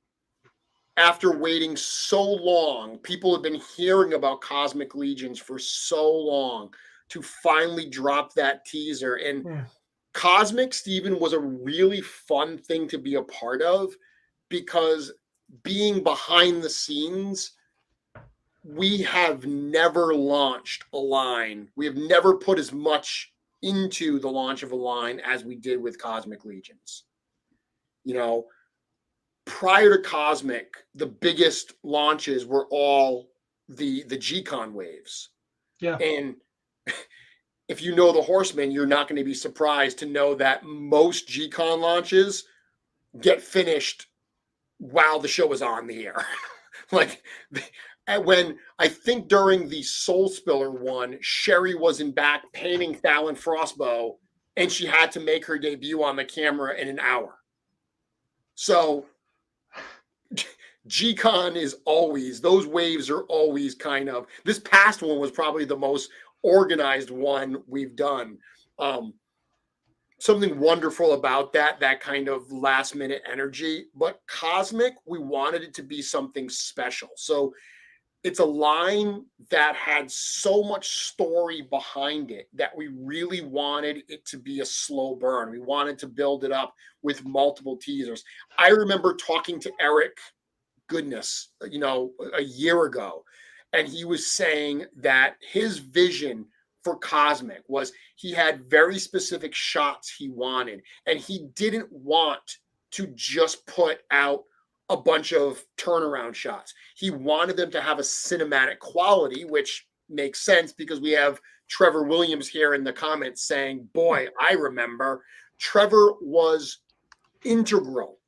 After waiting so long, people have been hearing about Cosmic Legions for so long to finally drop that teaser. And Cosmic, Steven, was a really fun thing to be a part of because being behind the scenes, we have never launched a line. We have never put as much into the launch of a line as we did with Cosmic Legions. Prior to Cosmic, the biggest launches were all the G-Con waves. Yeah. And if you know the Horsemen, you're not going to be surprised to know that most G-Con launches get finished while the show is on the air. When I think during the Soul Spiller one, Sherry was in back painting Thallon Frostbow, and she had to make her debut on the camera in an hour. So G-Con is always, those waves are always kind of, this past one was probably the most organized one we've done. Something wonderful about that kind of last minute energy. But Cosmic, we wanted it to be something special. So it's a line that had so much story behind it that we really wanted it to be a slow burn. We wanted to build it up with multiple teasers. I remember talking to Eric Goodness, a year ago, and he was saying that his vision for Cosmic was he had very specific shots he wanted, and he didn't want to just put out a bunch of turnaround shots. He wanted them to have a cinematic quality, which makes sense because we have Trevor Williams here in the comments saying, boy, I remember. Trevor was integral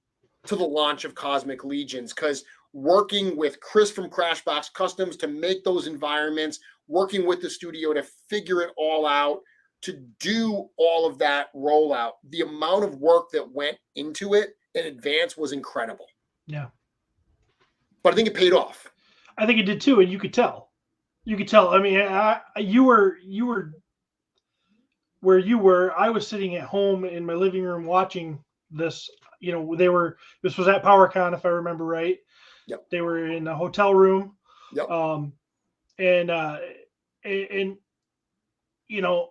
to the launch of Cosmic Legions because working with Chris from Crashbox Customs to make those environments, working with the studio to figure it all out, to do all of that rollout, the amount of work that went into it in advance was incredible. Yeah. But I think it paid off. I think it did too, and you could tell. You could tell. I mean, you were where you were. I was sitting at home in my living room watching this. You know, this was at PowerCon, if I remember right. Yep. They were in a hotel room. Yep. And you know,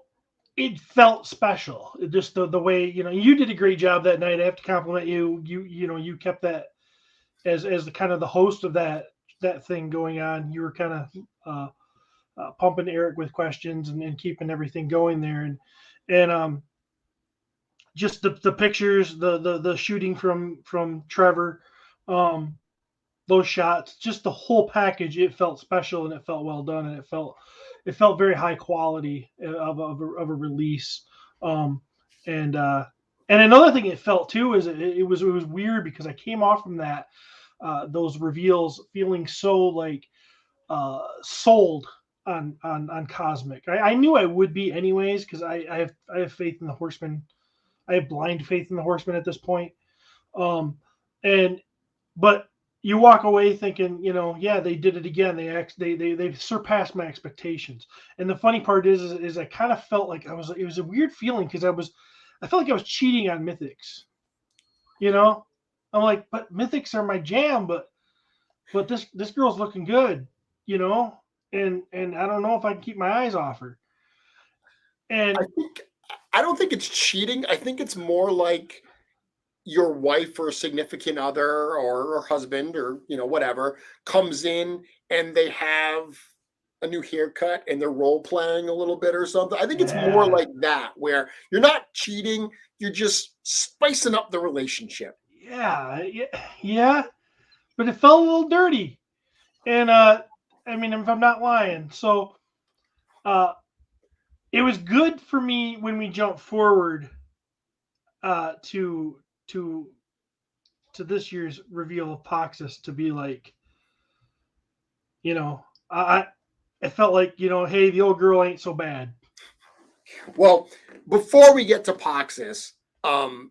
it felt special. It just the way, you know, you did a great job that night. I have to compliment you. You kept that as the kind of the host of that thing going on. You were kind of pumping Eric with questions and keeping everything going there. And just the pictures, the shooting from Trevor, those shots, just the whole package, it felt special and it felt well done, and it felt very high quality of a release. And another thing it felt too is it was weird because I came off from those reveals feeling so like sold on Cosmic. I knew I would be anyways because I have faith in the Horsemen. I have blind faith in the Horsemen at this point. But you walk away thinking, you know, yeah, they did it again. They surpassed my expectations. And the funny part is I kind of felt like it was a weird feeling because I felt like I was cheating on Mythics. You know, I'm like, but Mythics are my jam, but this girl's looking good, you know, and I don't know if I can keep my eyes off her. And I don't think it's cheating. I think it's more like your wife or significant other or husband or, you know, whatever comes in and they have a new haircut and they're role playing a little bit or something. I think it's more like that, where you're not cheating. You're just spicing up the relationship. Yeah. But it felt a little dirty. And, I mean, if I'm not lying. So, it was good for me when we jumped forward, to this year's reveal of Poxus to be like, you know, I felt like, you know, hey, the old girl ain't so bad. Well, before we get to Poxus, you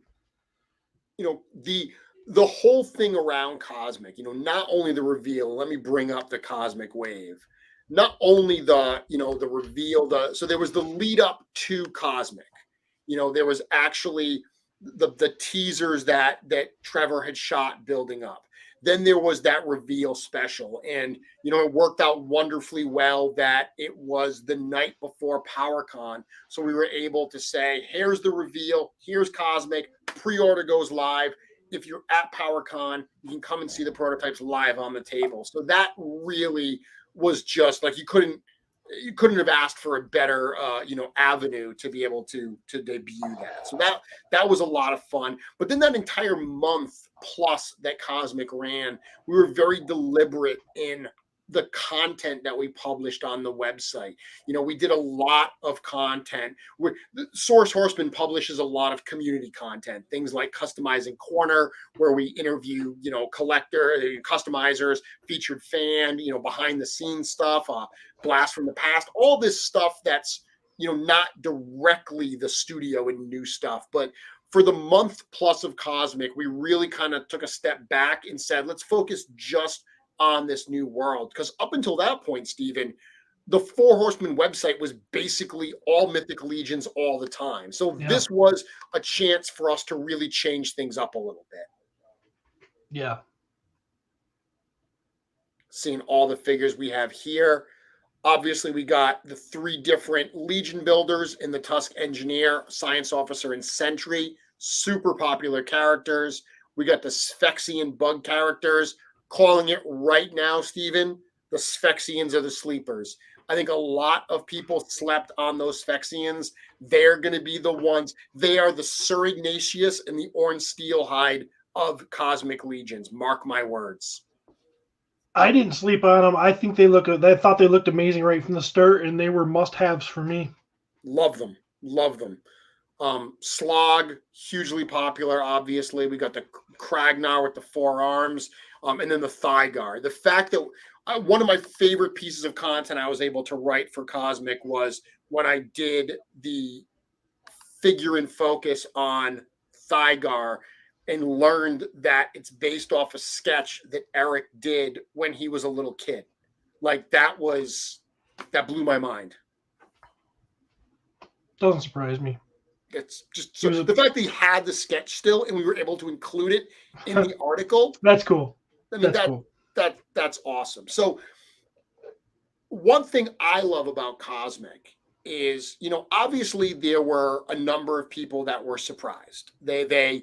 know, the whole thing around Cosmic, you know, not only the reveal, let me bring up the Cosmic Wave, not only the, you know, the reveal, so there was the lead up to Cosmic, you know, there was actually the teasers that Trevor had shot building up. Then there was that reveal special, and you know, it worked out wonderfully well that it was the night before PowerCon, so we were able to say, here's the reveal, here's Cosmic, pre-order goes live. If you're at PowerCon, you can come and see the prototypes live on the table. So that really was just like you couldn't have asked for a better you know, avenue to be able to debut that. So that was a lot of fun. But then that entire month plus that Cosmic ran, we were very deliberate in the content that we published on the website. You know, we did a lot of content. Source Horseman publishes a lot of community content, things like Customizing Corner, where we interview, you know, customizers, featured fan, you know, behind the scenes stuff, Blast from the Past, all this stuff that's, you know, not directly the studio and new stuff. But for the month plus of Cosmic, we really kind of took a step back and said, let's focus just on this new world. Because up until that point, Steven, the Four Horsemen website was basically all Mythic Legions all the time. So this was a chance for us to really change things up a little bit. Yeah. Seeing all the figures we have here. Obviously, we got the 3 different Legion builders in the Tusk Engineer, Science Officer, and Sentry. Super popular characters. We got the Sphexian bug characters. Calling it right now, Steven, the Sphexians are the sleepers. I think a lot of people slept on those Sphexians. They're going to be the ones. They are the Sir Ignatius and the Orange Steelhide of Cosmic Legions. Mark my words. I didn't sleep on them. I think I thought they looked amazing right from the start, and they were must-haves for me. Love them. Love them. Slog, hugely popular, obviously. We got the Kragnar with the 4 arms, and then the Thygar. The fact that one of my favorite pieces of content I was able to write for Cosmic was when I did the figure in focus on Thygar and learned that it's based off a sketch that Eric did when he was a little kid. Like that blew my mind. Doesn't surprise me. It's just so the fact that he had the sketch still and we were able to include it in the article. That's cool. I mean, cool. That's awesome. So one thing I love about Cosmic is, obviously there were a number of people that were surprised. And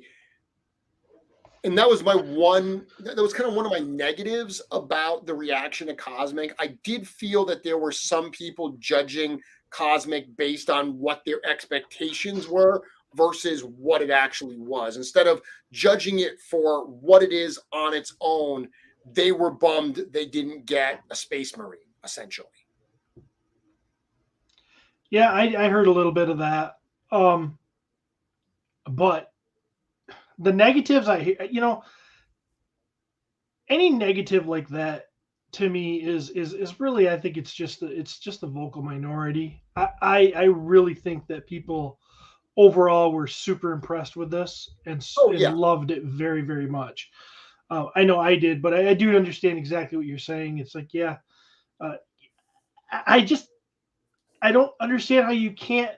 that was kind of one of my negatives about the reaction to Cosmic. I did feel that there were some people judging Cosmic based on what their expectations were versus what it actually was. Instead of judging it for what it is on its own, they were bummed they didn't get a Space Marine, essentially. Yeah, I heard a little bit of that. But the negatives any negative like that to me is really, I think it's just the vocal minority. I really think that people overall were super impressed with this and loved it very, very much. I know I did, but I do understand exactly what you're saying. It's like, yeah, I don't understand how you can't.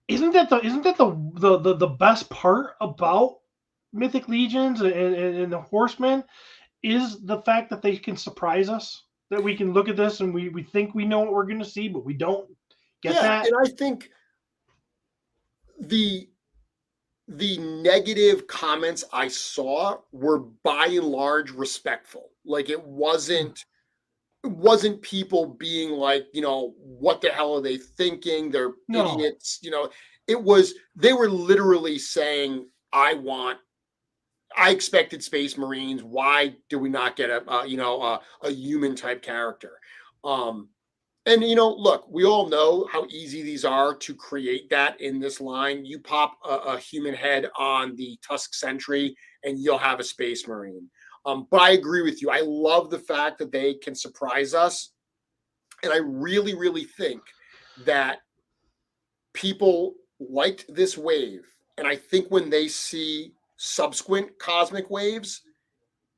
Isn't that the best part about Mythic Legions and the Horsemen is the fact that they can surprise us, that we can look at this and we think we know what we're going to see, but we don't get that. And I think the negative comments I saw were by and large respectful. Like it wasn't people being like, what the hell are they thinking? They're idiots. They were literally saying, I expected Space Marines. Why do we not get a human type character? And look, we all know how easy these are to create that in this line. You pop a human head on the Tusk Sentry and you'll have a Space Marine. But I agree with you. I love the fact that they can surprise us. And I really, really think that people liked this wave. And I think when they see subsequent Cosmic waves,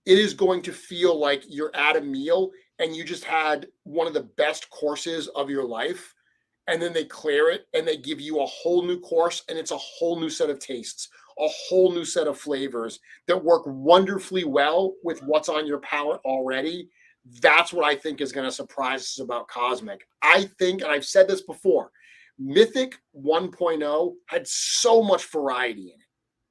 it is going to feel like you're at a meal and you just had one of the best courses of your life. And then they clear it and they give you a whole new course and it's a whole new set of tastes, a whole new set of flavors that work wonderfully well with what's on your palate already. That's what I think is going to surprise us about Cosmic. I think, and I've said this before, Mythic 1.0 had so much variety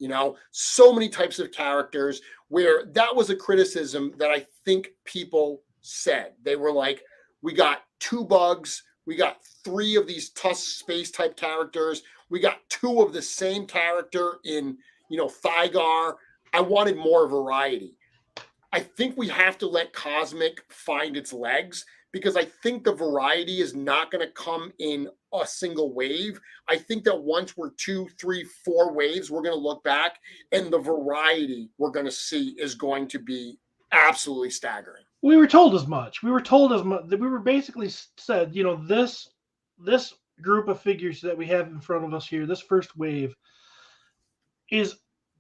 in it, so many types of characters where that was a criticism that I think people said. They were like, we got 2 bugs, we got 3 of these Tusk space type characters, we got 2 of the same character in, Thygar. I wanted more variety. I think we have to let Cosmic find its legs because I think the variety is not going to come in a single wave. I think that once we're 2, 3, 4 waves, we're going to look back and the variety we're going to see is going to be absolutely staggering. We were told as much. We were basically said, this group of figures that we have in front of us here, this first wave, is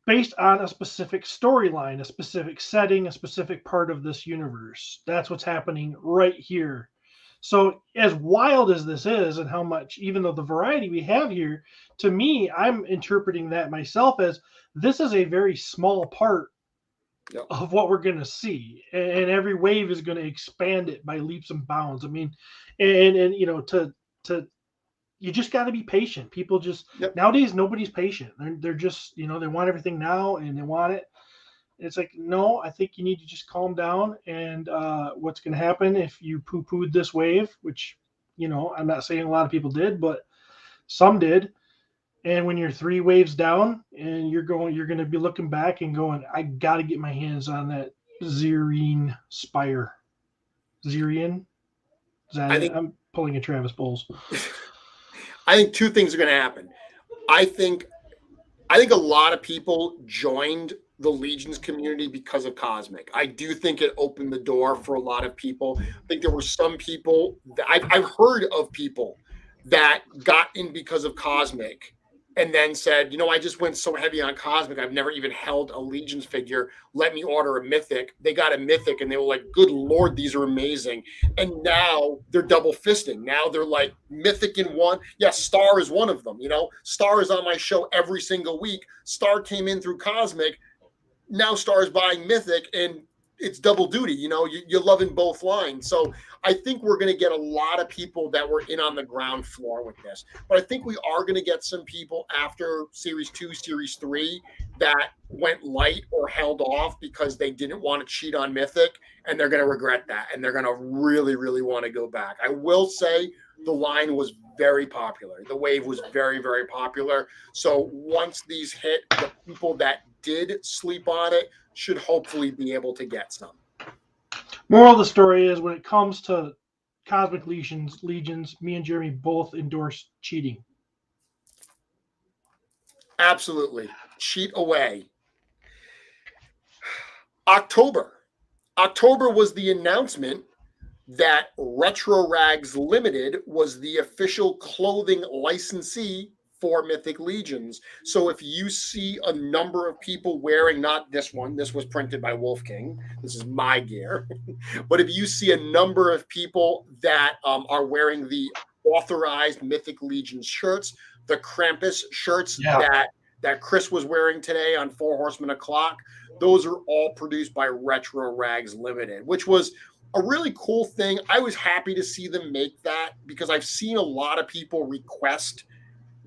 based on a specific storyline, a specific setting, a specific part of this universe. That's what's happening right here. So as wild as this is and how much, even though the variety we have here, to me, I'm interpreting that myself as this is a very small part of what we're going to see. And every wave is going to expand it by leaps and bounds. I mean, and you just got to be patient. People just nowadays, nobody's patient. They're just, they want everything now and they want it. It's like, no, I think you need to just calm down. And what's going to happen if you poo-pooed this wave, which, I'm not saying a lot of people did, but some did. And when you're 3 waves down and you're going to be looking back and going, I got to get my hands on that Zyrine Spire. Zyrine? Is that I it? think I'm pulling a Travis Bowles. I think 2 things are going to happen. I think a lot of people joined the Legions community because of Cosmic. I do think it opened the door for a lot of people. I think there were some people that I've heard of people that got in because of Cosmic and then said, I just went so heavy on Cosmic. I've never even held a Legions figure. Let me order a Mythic. They got a Mythic and they were like, good Lord, these are amazing. And now they're double fisting. Now they're like Mythic in one. Yes, Star is one of them. Star is on my show every single week. Star came in through Cosmic. Now Star is buying Mythic, and it's double duty. You're loving both lines. So I think we're going to get a lot of people that were in on the ground floor with this. But I think we are going to get some people after Series 2, Series 3 that went light or held off because they didn't want to cheat on Mythic, and they're going to regret that, and they're going to really, really want to go back. I will say the line was very popular. The wave was very, very popular. So once these hit, the people that did sleep on it should hopefully be able to get some. Moral of the story is, when it comes to Cosmic Legions, me and Jeremy both endorse cheating. Absolutely. Cheat away. October was the announcement that Retro Rags Limited was the official clothing licensee for Mythic Legions. So if you see a number of people wearing, not this one, this was printed by Wolf King, this is my gear, but if you see a number of people that are wearing the authorized Mythic Legions shirts, the Krampus shirts that Chris was wearing today on Four Horsemen O'Clock, those are all produced by Retro Rags Limited, which was a really cool thing. I was happy to see them make that because I've seen a lot of people request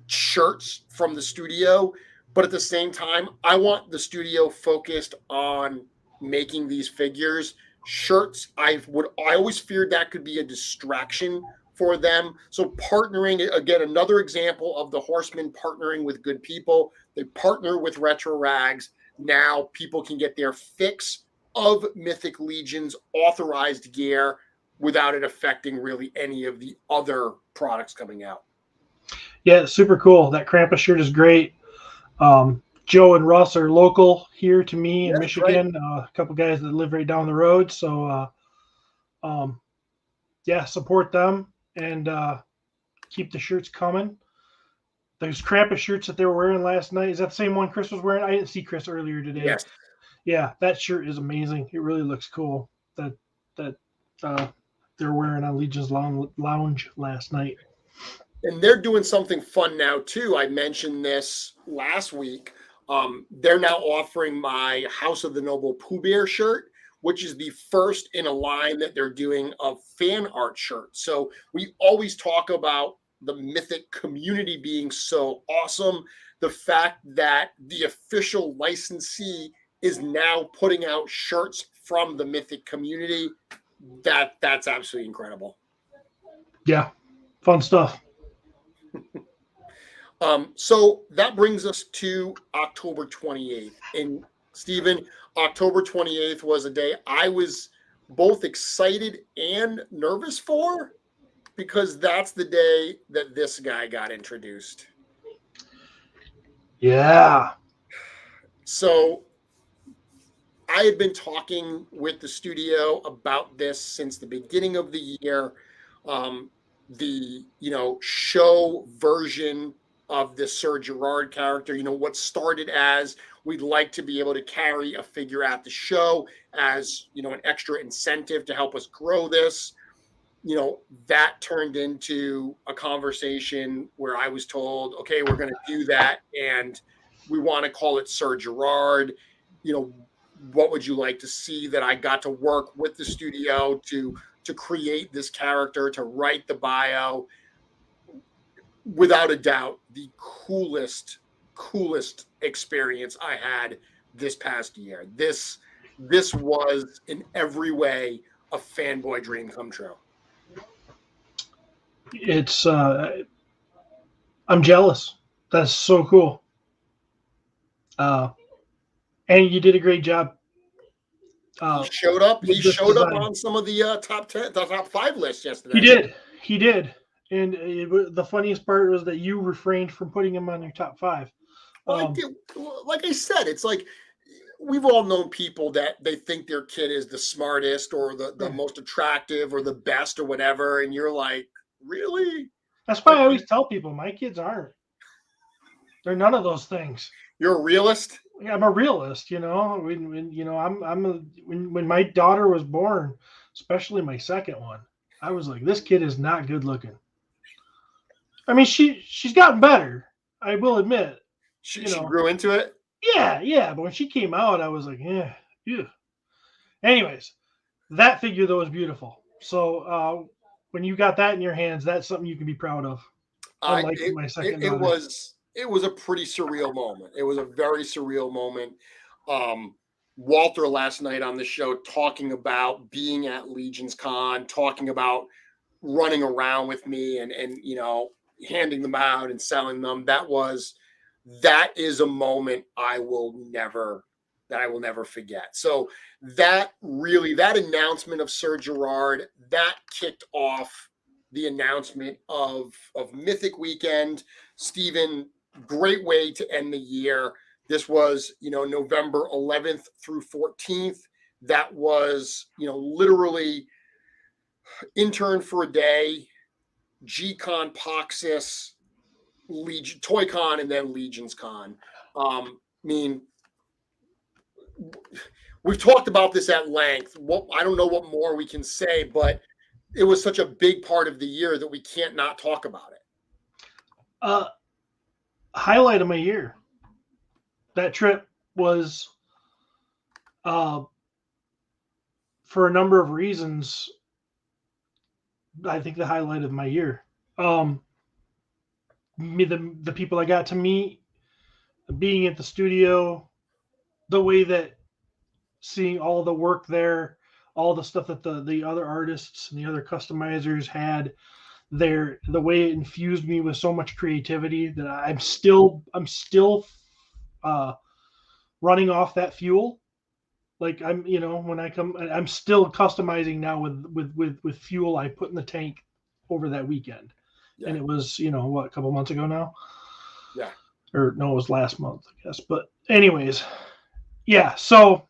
shirts from the studio, but at the same time, I want the studio focused on making these figures. Shirts, I always feared that could be a distraction for them. So partnering, again, another example of the Horsemen partnering with good people. They partner with Retro Rags. Now people can get their fix of Mythic Legions authorized gear without it affecting really any of the other products coming out. Yeah, super cool. That Krampus shirt is great. Joe and Russ are local here to me in Michigan. Right. A couple guys that live right down the road. So, support them and keep the shirts coming. Those Krampus shirts that they were wearing last night, is that the same one Chris was wearing? I didn't see Chris earlier today. Yes. Yeah, that shirt is amazing. It really looks cool. That they're wearing on Legion's Lounge last night. And they're doing something fun now too. I mentioned this last week. They're now offering my House of the Noble Pooh Bear shirt, which is the first in a line that they're doing of fan art shirts. So we always talk about the Mythic community being so awesome. The fact that the official licensee is now putting out shirts from the Mythic community, that's absolutely incredible. Yeah, fun stuff. So that brings us to October 28th. And Stephen, October 28th was a day I was both excited and nervous for, because that's the day that this guy got introduced. Yeah. So I had been talking with the studio about this since the beginning of the year. The show version of the Sir Gerard character, what started as we'd like to be able to carry a figure at the show as an extra incentive to help us grow this. That turned into a conversation where I was told, okay, we're going to do that, and we want to call it Sir Gerard. What would you like to see? That I got to work with the studio to create this character, to write the bio. Without a doubt, the coolest experience I had this past year. This was in every way a fanboy dream come true. It's I'm jealous. That's so cool. And you did a great job. He showed up. He showed up design. on some of the top 10, the top 5 lists yesterday. He did. And the funniest part was that you refrained from putting him on your top 5. Well, like I said, it's like we've all known people that they think their kid is the smartest or the most attractive or the best or whatever, and you're like, really? That's why I always tell people my kids aren't. They're none of those things. You're a realist? I'm a realist, When when my daughter was born, especially my second one, I was like, this kid is not good looking. I mean, she's gotten better, I will admit. She grew into it? Yeah. But when she came out, I was like, yeah. Anyways, that figure, though, is beautiful. So when you got that in your hands, that's something you can be proud of. My second daughter. It was a pretty surreal moment. It was a very surreal moment. Walter last night on the show talking about being at LegionsCon, talking about running around with me and handing them out and selling them. That is a moment I will never forget. So that announcement of Sir Gerard, that kicked off the announcement of Mythic Weekend. Steven, great way to end the year. This was, November 11th through 14th. That was, literally intern for a day, G-Con, Poxis, ToyCon, and then LegionsCon. I mean, we've talked about this at length. I don't know what more we can say, but it was such a big part of the year that we can't not talk about it. Highlight of my year. That trip was, for a number of reasons, I think the highlight of my year. The people I got to meet, being at the studio, the way that seeing all the work there, all the stuff that the other artists and the other customizers had there, the way it infused me with so much creativity that I'm still running off that fuel. Like when I come, I'm still customizing now with fuel I put in the tank over that weekend. Yeah. And it was, a couple months ago now. Yeah. Or no, it was last month, I guess. But anyways, yeah. So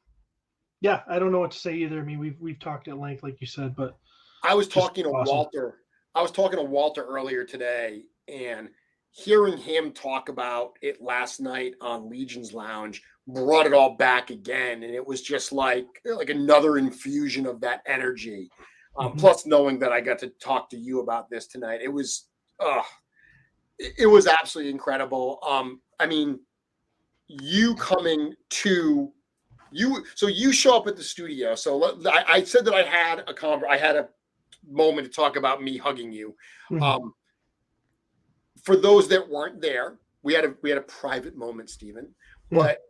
yeah, I don't know what to say either. I mean, we've talked at length, like you said, but I was talking to Walter. I was talking to Walter earlier today, and hearing him talk about it last night on Legion's Lounge brought it all back again, and it was just like another infusion of that energy. Plus, knowing that I got to talk to you about this tonight, it was absolutely incredible. I mean, you coming to you, so you show up at the studio. So I said that I had a moment to talk about me hugging you. Mm-hmm. For those that weren't there, we had a private moment, Steven. Mm-hmm. But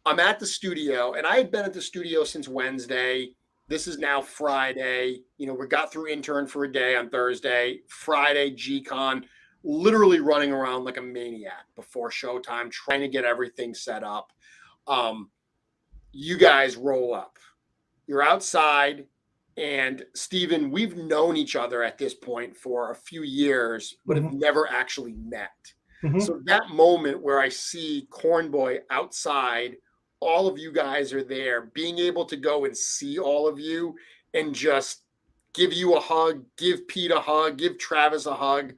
I'm at the studio, and I had been at the studio since Wednesday. This is now Friday. We got through intern for a day on Thursday. Friday, G-Con, literally running around like a maniac before showtime, trying to get everything set up. You guys roll up. You're outside. And Steven, we've known each other at this point for a few years, but have never actually met. Mm-hmm. So that moment where I see Cornboy outside, all of you guys are there, being able to go and see all of you and just give you a hug, give Pete a hug, give Travis a hug.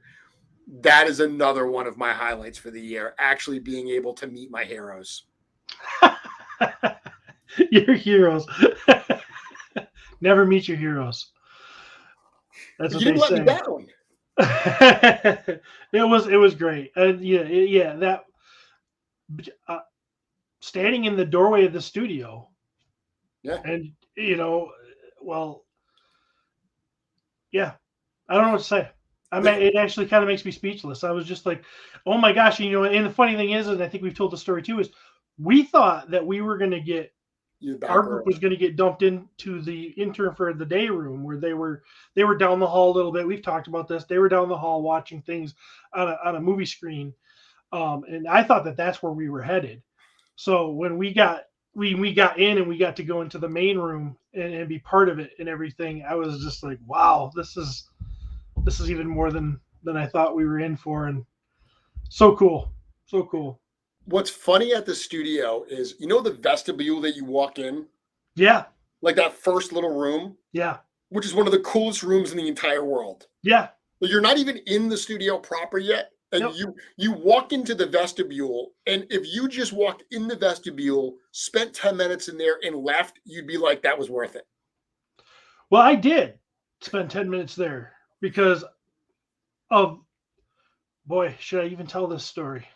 That is another one of my highlights for the year, actually being able to meet my heroes. Your heroes. Never meet your heroes. That's what they say. You didn't let me down. It was great, and that standing in the doorway of the studio. Yeah, and yeah, I don't know what to say. I mean, it actually kind of makes me speechless. I was just like, oh my gosh, and the funny thing is, and I think we've told the story too, is we thought that we were going to get, our group row. was going to get dumped into the intern for the day room, where they were down the hall a little bit. We've talked about this. They were down the hall watching things on a movie screen. And I thought that that's where we were headed. So when we got in and we got to go into the main room and be part of it and everything, I was just like, wow, this is even more than I thought we were in for. And so cool. So cool. What's funny at the studio is, you know, the vestibule that you walk in? Yeah. Like that first little room? Yeah. Which is one of the coolest rooms in the entire world. Yeah. You're not even in the studio proper yet. And Yep. you walk into the vestibule, and if you just walked in the vestibule, spent 10 minutes in there and left, you'd be like, that was worth it. Well, I did spend 10 minutes there because of, boy, should I even tell this story?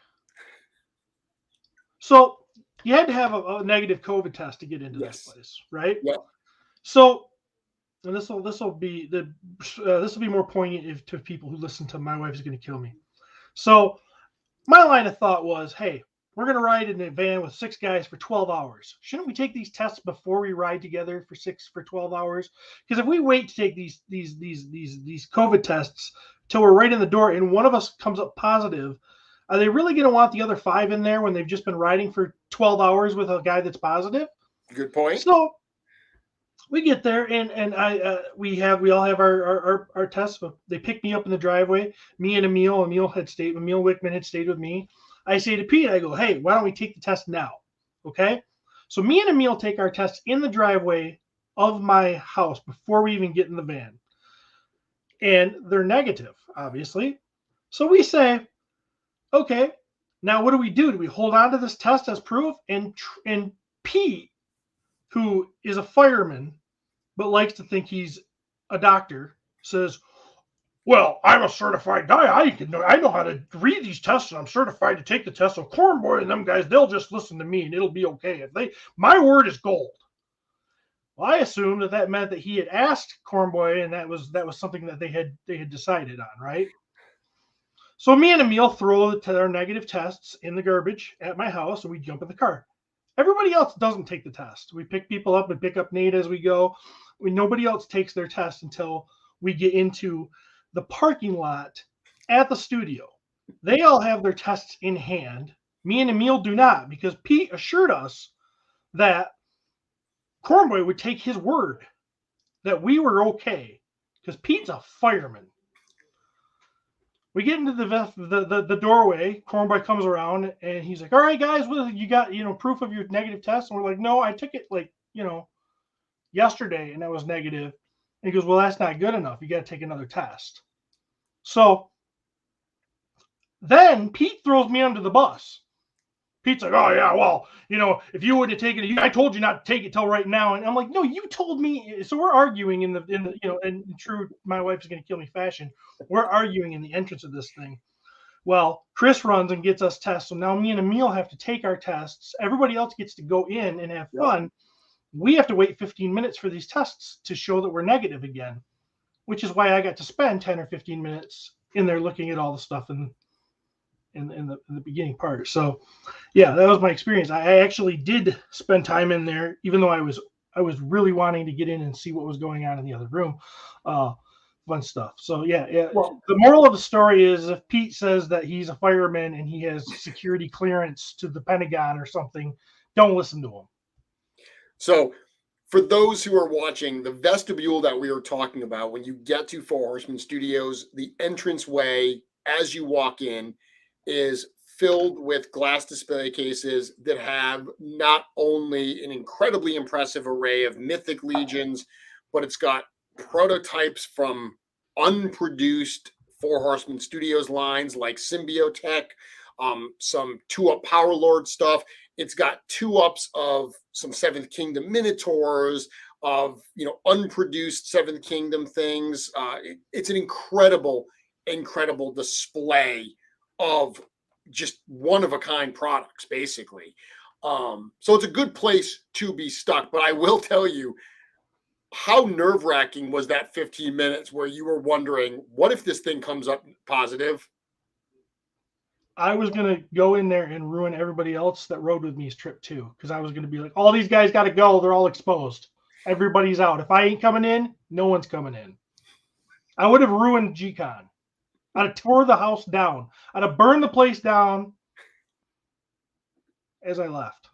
So you had to have a negative COVID test to get into Yes. this place, right? Yeah. So, and this will be more poignant to people who listen to My Wife's Going to Kill Me. So my line of thought was, hey, we're going to ride in a van with 6 guys for 12 hours. Shouldn't we take these tests before we ride together for 12 hours? Because if we wait to take these COVID tests till we're right in the door and one of us comes up positive, are they really going to want the other 5 in there when they've just been riding for 12 hours with a guy that's positive? Good point. So we get there and we all have our tests. They pick me up in the driveway. Me and Emil Wickman had stayed with me. I say to Pete, I go, hey, why don't we take the test now? Okay. So me and Emil take our tests in the driveway of my house before we even get in the van. And they're negative, obviously. So we say, okay, now what do? Do we hold on to this test as proof? And Pete, who is a fireman, but likes to think he's a doctor, says, well, I'm a certified guy. I know how to read these tests, and I'm certified to take the test. So Cornboy and them guys, they'll just listen to me, and it'll be okay. My word is gold. Well, I assumed that meant that he had asked Cornboy, and that was something that they had decided on, right? So me and Emil throw their negative tests in the garbage at my house, and we jump in the car. Everybody else doesn't take the test. We pick people up and pick up Nate as we go. Nobody else takes their test until we get into the parking lot at the studio. They all have their tests in hand. Me and Emil do not, because Pete assured us that Cornboy would take his word that we were okay, because Pete's a fireman. We get into the doorway. Cornboy comes around and he's like, all right, guys, you got, proof of your negative test? And we're like, no, I took it yesterday and that was negative. And he goes, well, that's not good enough. You got to take another test. So then Pete throws me under the bus. Pete's like, oh yeah, well, if you wouldn't have taken it, I told you not to take it till right now. And I'm like, no, you told me. So we're arguing in true My Wife's Going to Kill Me fashion. We're arguing in the entrance of this thing. Well, Chris runs and gets us tests. So now me and Emil have to take our tests. Everybody else gets to go in and have fun. Yep. We have to wait 15 minutes for these tests to show that we're negative again, which is why I got to spend 10 or 15 minutes in there looking at all the stuff in the beginning part. So yeah, that was my experience. I actually did spend time in there, even though I was really wanting to get in and see what was going on in the other room. Fun stuff. So yeah. Well, the moral of the story is, if Pete says that he's a fireman and he has security clearance to the Pentagon or something, don't listen to him. So for those who are watching, the vestibule that we were talking about, when you get to Four Horsemen Studios, the entranceway as you walk in is filled with glass display cases that have not only an incredibly impressive array of Mythic Legions, but it's got prototypes from unproduced Four Horsemen Studios lines like Symbiotech, some 2-up Power Lord stuff. It's got 2-ups of some Seventh Kingdom Minotaurs, of unproduced Seventh Kingdom things. It's an incredible display of just one-of-a-kind products, basically. So it's a good place to be stuck. But I will tell you, how nerve-wracking was that 15 minutes where you were wondering, what if this thing comes up positive? I was going to go in there and ruin everybody else that rode with me's trip too. Because I was going to be like, all these guys got to go. They're all exposed. Everybody's out. If I ain't coming in, no one's coming in. I would have ruined G-Con. I'd have tore the house down. I'd have burned the place down as I left.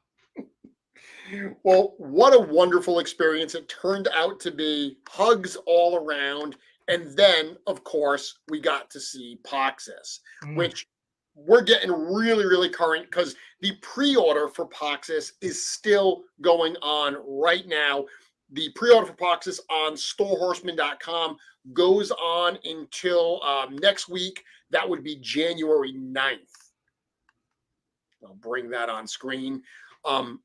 Well, what a wonderful experience it turned out to be. Hugs all around. And then, of course, we got to see Poxus, which we're getting really, really current because the pre-order for Poxus is still going on right now. The pre-order for Poxus on storehorseman.com goes on until next week. That would be January 9th. I'll bring that on screen.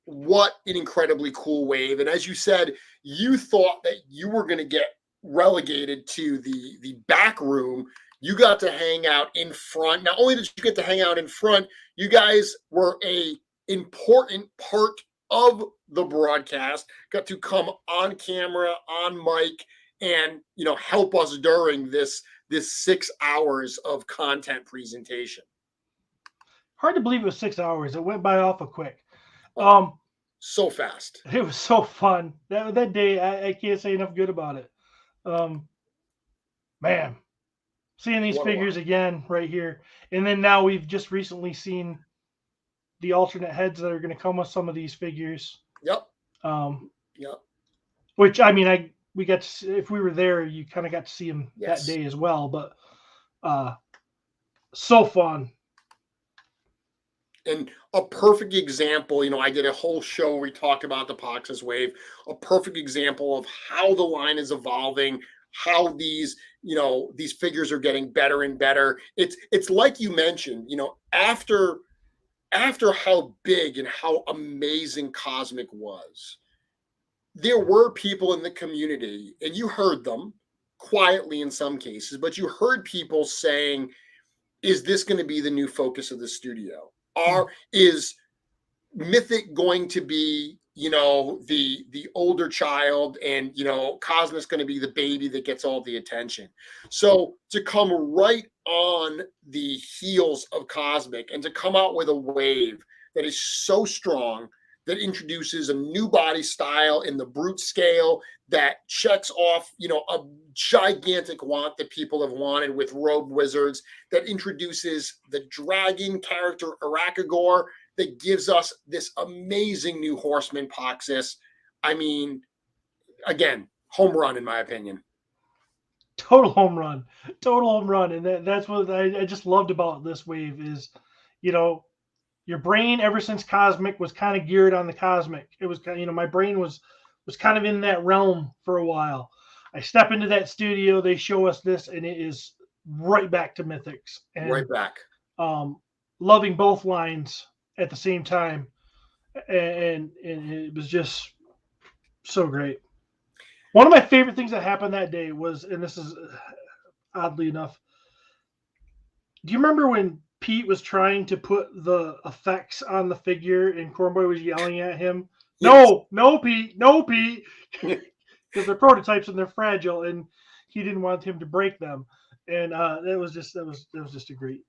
What an incredibly cool wave. And as you said, you thought that you were going to get relegated to the back room. You got to hang out in front. Not only did you get to hang out in front, you guys were a important part of the broadcast, got to come on camera, on mic, and help us during this 6 hours of content presentation. Hard to believe it was 6 hours. It went by awful quick. So fast. It was so fun. That day, I can't say enough good about it. Man, seeing these figures again right here. And then now we've just recently seen the alternate heads that are going to come with some of these figures. Yep. Yep. Which, I mean, we got to, if we were there, you kind of got to see them that day as well. But so fun. And a perfect example, I did a whole show where we talked about the Poxus wave, a perfect example of how the line is evolving, how these figures are getting better and better. It's like you mentioned, after how big and how amazing Cosmic was, there were people in the community, and you heard them quietly in some cases, but you heard people saying, is this going to be the new focus of the studio? Is Mythic going to be, the older child, and, Cosmic's going to be the baby that gets all the attention? So to come right on the heels of Cosmic and to come out with a wave that is so strong, that introduces a new body style in the brute scale, that checks off, a gigantic want that people have wanted with Robe Wizards, that introduces the dragon character Arakagor, that gives us this amazing new horseman Poxus. I mean, again, home run in my opinion. Total home run. And that's what I just loved about this wave is, your brain ever since Cosmic was kind of geared on the Cosmic. It was kind of, my brain was kind of in that realm for a while. I step into that studio, they show us this, and it is right back to Mythics. And, right back. Loving both lines at the same time. And it was just so great. One of my favorite things that happened that day was, and this is oddly enough, do you remember when Pete was trying to put the effects on the figure and Cornboy was yelling at him? Yes. No, Pete, because they're prototypes and they're fragile, and he didn't want him to break them. And that was just a great.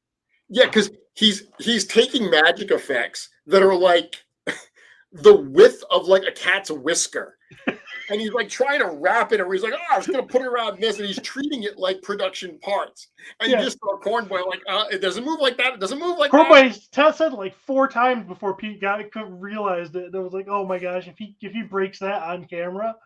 Yeah, because he's taking magic effects that are like the width of like a cat's whisker. And he's like trying to wrap it, or he's like, I was going to put it around this, and he's treating it like production parts. And you just saw Cornboy like, it doesn't move like that. It doesn't move like Cornboy said like 4 times before Pete realized it. That was like, oh my gosh, if he breaks that on camera,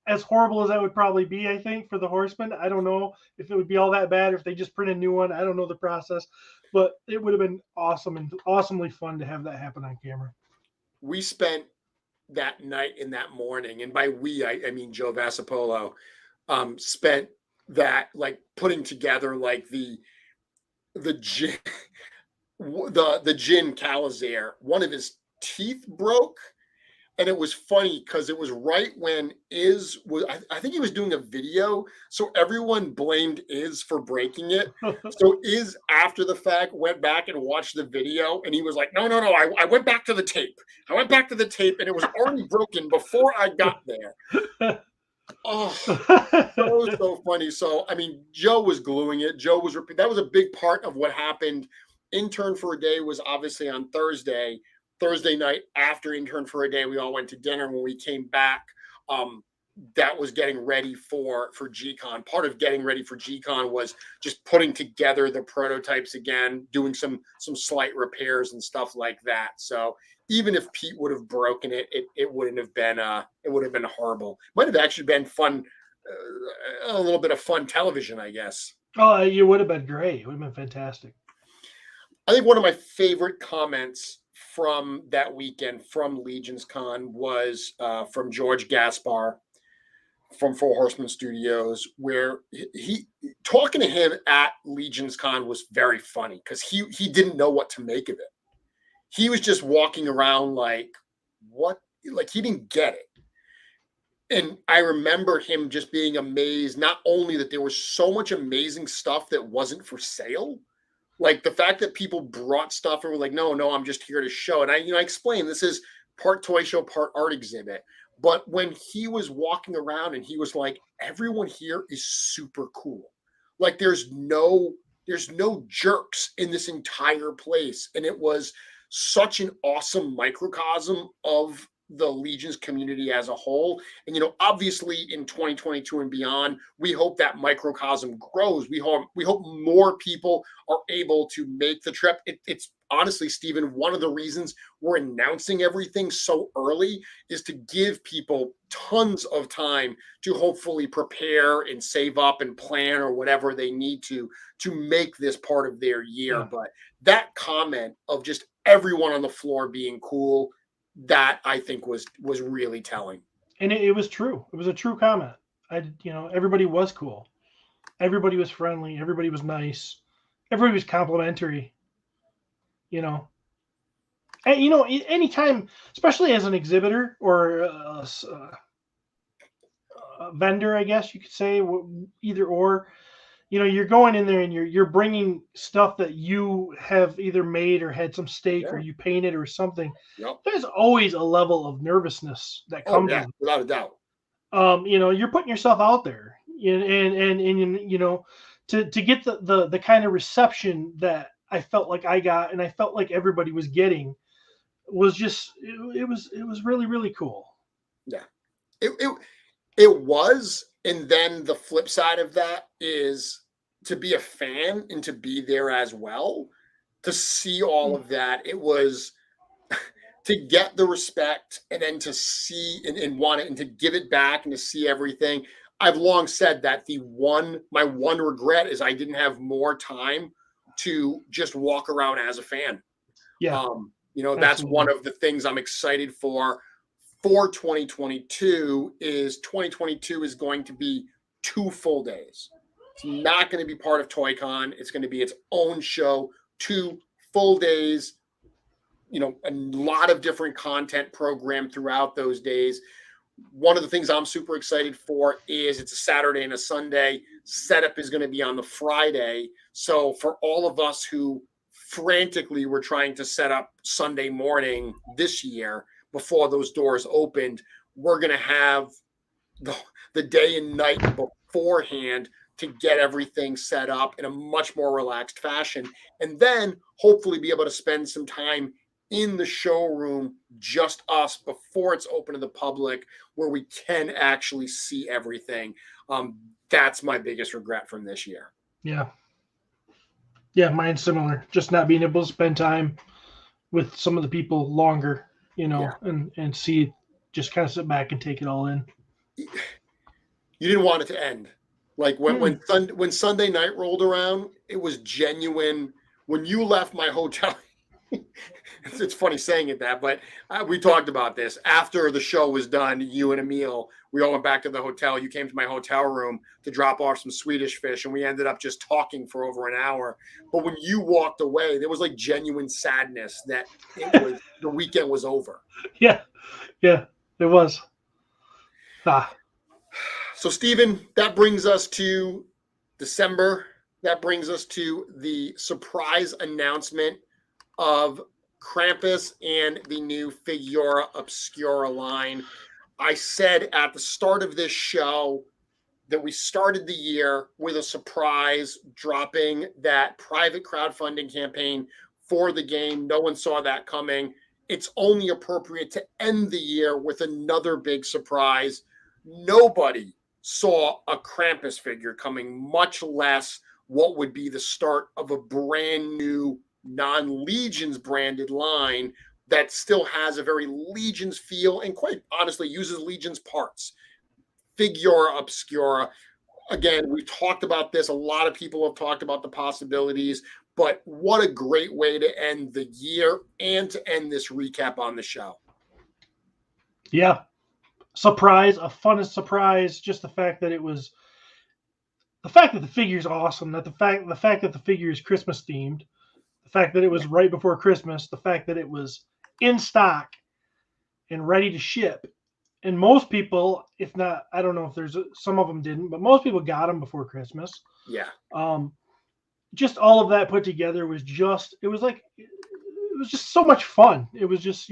as horrible as that would probably be, I think, for the Horsemen. I don't know if it would be all that bad if they just print a new one. I don't know the process, but it would have been awesome and awesomely fun to have that happen on camera. We spent that night and that morning, and by we I mean Joe Vassapolo, spent that like putting together like the Jin Calazar. One of his teeth broke, and it was funny because it was right when Iz was, I think he was doing a video, so everyone blamed Iz for breaking it. So Iz, after the fact, went back and watched the video, and he was like, no, I went back to the tape. And it was already broken before I got there. Oh, so funny. So, I mean, Joe was gluing it. That was a big part of what happened Intern for a Day was obviously on Thursday. Thursday night after Intern for a Day, we all went to dinner. When we came back, that was getting ready for G-Con. Part of getting ready for G-Con was just putting together the prototypes again, doing some slight repairs and stuff like that. So even if Pete would have broken it, it wouldn't have been it would have been horrible. Might have actually been fun, a little bit of fun television, I guess. Oh, you would have been great. It would have been fantastic. I think one of my favorite comments from that weekend from LegionsCon was from George Gaspar from Four Horsemen Studios, where he talking to him at LegionsCon was very funny because he didn't know what to make of it. He was just walking around like, what? Like he didn't get it. And I remember him just being amazed, not only that there was so much amazing stuff that wasn't for sale, like the fact that people brought stuff and were like, no, I'm just here to show. And I explained this is part toy show, part art exhibit. But when he was walking around and he was like, everyone here is super cool. Like there's no jerks in this entire place. And it was such an awesome microcosm of the Legions community as a whole. And, obviously in 2022 and beyond, we hope that microcosm grows. We hope more people are able to make the trip. It's honestly, Steven, one of the reasons we're announcing everything so early is to give people tons of time to hopefully prepare and save up and plan or whatever they need to make this part of their year. Yeah. But that comment of just everyone on the floor being cool, that I think was really telling. And it was true. It was a true comment. Everybody was cool. Everybody was friendly. Everybody was nice. Everybody was complimentary. And, anytime, especially as an exhibitor or a vendor, I guess you could say, either or, you're going in there and you're bringing stuff that you have either made or had some stake or you painted or something. Yep. There's always a level of nervousness that comes with it. Without a doubt. You're putting yourself out there, and to get the kind of reception that I felt like I got and I felt like everybody was getting was just it was really, really cool. Yeah. It was. And then the flip side of that is to be a fan and to be there as well, to see all of that. It was to get the respect and then to see and want it and to give it back and to see everything. I've long said that my one regret is I didn't have more time to just walk around as a fan. Yeah. That's one of the things I'm excited for 2022 is 2022 is going to be 2 full days. It's not going to be part of ToyCon. It's going to be its own show, 2 full days, a lot of different content programmed throughout those days. One of the things I'm super excited for is it's a Saturday and a Sunday. Setup is going to be on the Friday. So for all of us who frantically were trying to set up Sunday morning this year, before those doors opened, we're going to have the day and night beforehand to get everything set up in a much more relaxed fashion. And then hopefully be able to spend some time in the showroom, just us, before it's open to the public, where we can actually see everything. That's my biggest regret from this year. Yeah. Yeah, mine's similar. Just not being able to spend time with some of the people longer. And see, just kind of sit back and take it all in. You didn't want it to end. Like when Sunday night rolled around, it was genuine. When you left my hotel, it's funny saying it but we talked about this. After the show was done, you and Emil, we all went back to the hotel. You came to my hotel room to drop off some Swedish fish, and we ended up just talking for over an hour. But when you walked away, there was like genuine sadness that the weekend was over. Yeah, it was. So, Steven, that brings us to December. That brings us to the surprise announcement of Krampus and the new Figura Obscura line. I said at the start of this show, that we started the year with a surprise, dropping that private crowdfunding campaign for the game. No one saw that coming. It's only appropriate to end the year with another big surprise. Nobody saw a Krampus figure coming, much less what would be the start of a brand new non-Legions branded line that still has a very Legions feel and quite honestly uses Legions parts. Figura Obscura. Again, we've talked about this. A lot of people have talked about the possibilities, but what a great way to end the year and to end this recap on the show. Yeah. Surprise, a fun surprise. Just the fact that the figure is awesome, that the fact that the figure is Christmas themed, the fact that it was right before Christmas, the fact that it was in stock and ready to ship. And most people, if not, I don't know if there's some of them didn't, but most people got them before Christmas. Yeah. Just all of that put together was just, it was just so much fun. It was just,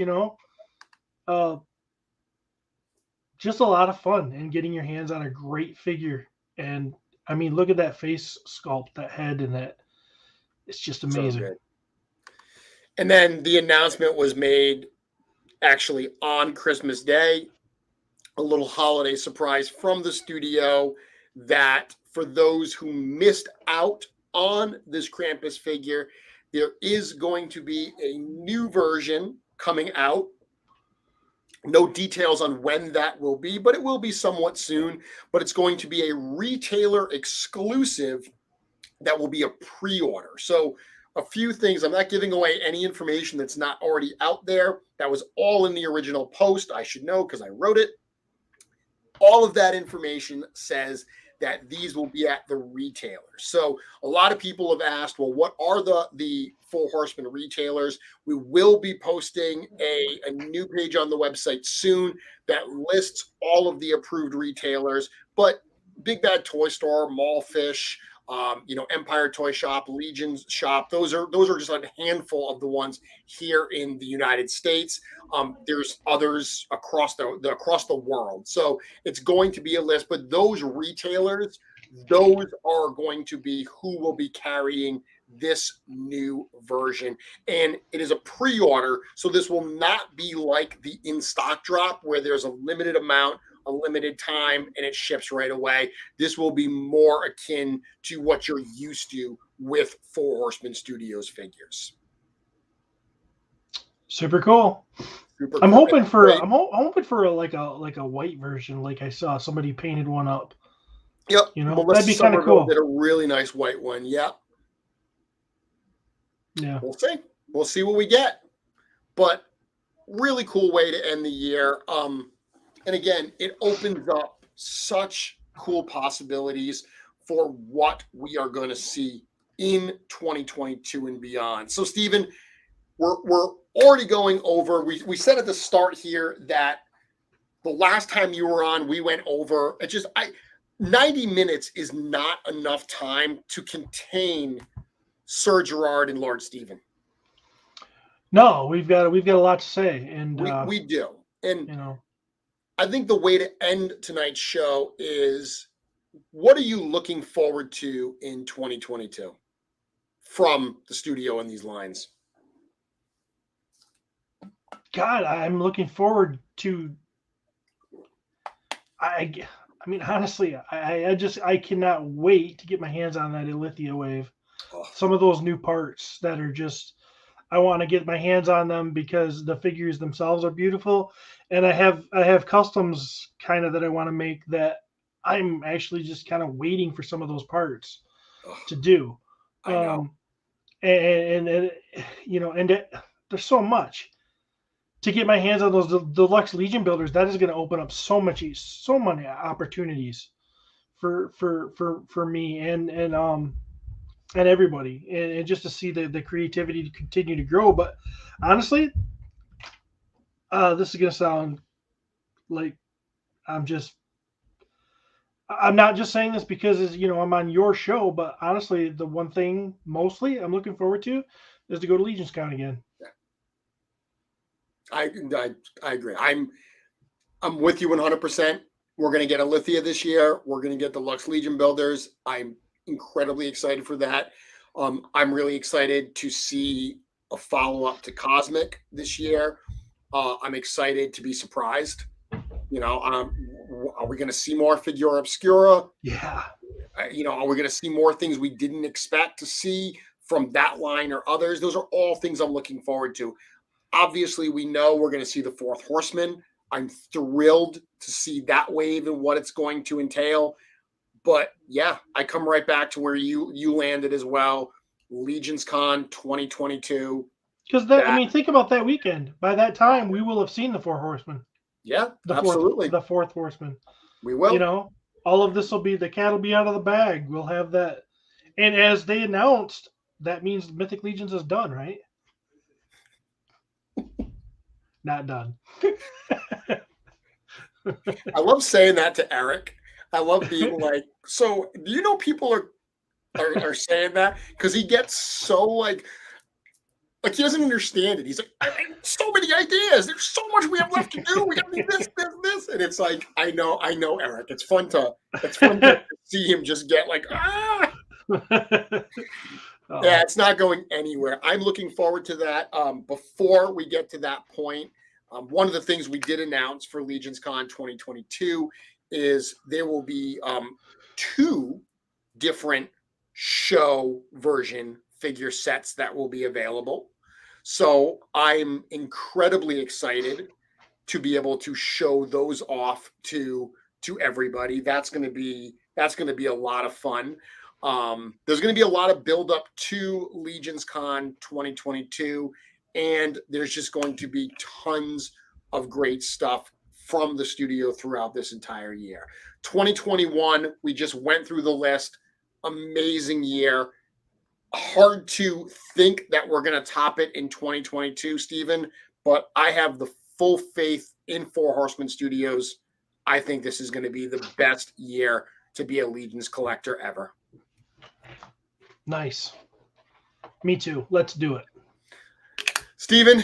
just a lot of fun and getting your hands on a great figure. And I mean, look at that face sculpt, that head, and that. It's just amazing. So and then the announcement was made actually on Christmas Day, a little holiday surprise from the studio that for those who missed out on this Krampus figure, there is going to be a new version coming out. No details on when that will be, but it will be somewhat soon. But it's going to be a retailer exclusive that will be a pre-order. So a few things. I'm not giving away any information that's not already out there. That was all in the original post. I should know because I wrote it. All of that information says that these will be at the retailers. So a lot of people have asked, well, what are the Four Horsemen retailers? We will be posting a new page on the website soon that lists all of the approved retailers, but Big Bad Toy Store, Mallfish, Empire Toy Shop, Legions Shop. Those are just a handful of the ones here in the United States. There's others across the world. So it's going to be a list, but those retailers, those are going to be who will be carrying this new version. And it is a pre-order, so this will not be like the in-stock drop where there's a limited amount, a limited time, and it ships right away. This will be more akin to what you're used to with Four Horsemen Studios figures. Super cool. I'm hoping for a white version, like I saw somebody painted one up. Yep. That'd be kind of cool. Did a really nice white one. Yep. Yeah. We'll see. We'll see what we get. But really cool way to end the year. And again, it opens up such cool possibilities for what we are going to see in 2022 and beyond. So, Steven, we're already going over. We said at the start here that the last time you were on, we went over. 90 minutes is not enough time to contain Sir Gerard and Lord Steven. No, we've got a lot to say, and we do. And I think the way to end tonight's show is, what are you looking forward to in 2022 from the studio and these lines? God, I'm looking forward to. I mean, honestly, I cannot wait to get my hands on that Aeorthir wave. Oh. Some of those new parts that are just, I want to get my hands on them because the figures themselves are beautiful, and I have customs kind of that I want to make that I'm actually just kind of waiting for some of those parts to do. I know. And there's so much to get my hands on those deluxe Legion builders. That is going to open up so many opportunities for me and everybody, and just to see the creativity to continue to grow. But honestly, this is going to sound like I'm not just saying this because I'm on your show, but honestly, the one thing mostly I'm looking forward to is to go to LegionsCon again. Yeah. I agree. I'm with you 100%. We're going to get Aeorthir this year. We're going to get the Lux Legion builders. I'm incredibly excited for that. I'm really excited to see a follow-up to Cosmic this year. I'm excited to be surprised. Are we going to see more Figura Obscura? Yeah. Are we going to see more things we didn't expect to see from that line or others? Those are all things I'm looking forward to. Obviously, we know we're going to see the Fourth Horseman. I'm thrilled to see that wave and what it's going to entail. But yeah, I come right back to where you landed as well. LegionsCon 2022. Because think about that weekend. By that time, we will have seen the Four Horsemen. Yeah, absolutely. The Fourth Horseman. We will. All of this will be, the cat will be out of the bag. We'll have that. And as they announced, that means Mythic Legions is done, right? Not done. I love saying that to Eric. I love being like, so do you know people are saying that? Because he gets so like he doesn't understand it. He's like, I so many ideas. There's so much we have left to do. We got to do this. And it's like, I know, Eric. It's fun to see him just get like, ah. Yeah, it's not going anywhere. I'm looking forward to that. Before we get to that point, one of the things we did announce for LegionsCon 2022 is there will be 2 different show version figure sets that will be available. So I'm incredibly excited to be able to show those off to everybody. That's going to be a lot of fun. There's going to be a lot of build up to LegionsCon 2022, and there's just going to be tons of great stuff from the studio throughout this entire year. 2021, we just went through the list. Amazing year. Hard to think that we're going to top it in 2022, Steven, but I have the full faith in Four Horsemen Studios. I think this is going to be the best year to be a Legions collector ever. Nice. Me too. Let's do it. Steven,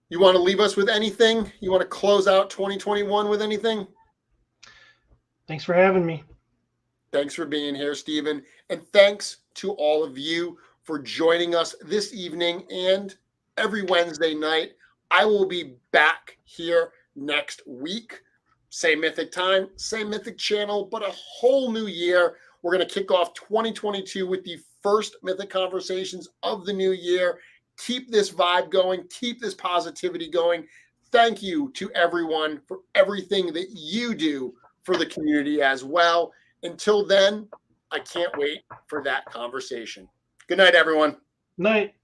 you want to leave us with anything? You want to close out 2021 with anything? Thanks for having me. Thanks for being here, Steven. And thanks to all of you for joining us this evening and every Wednesday night. I will be back here next week. Same Mythic time, same Mythic channel, but a whole new year. We're going to kick off 2022 with the first Mythic Conversations of the new year. Keep this vibe going. Keep this positivity going. Thank you to everyone for everything that you do for the community as well. Until then, I can't wait for that conversation. Good night, everyone. Night.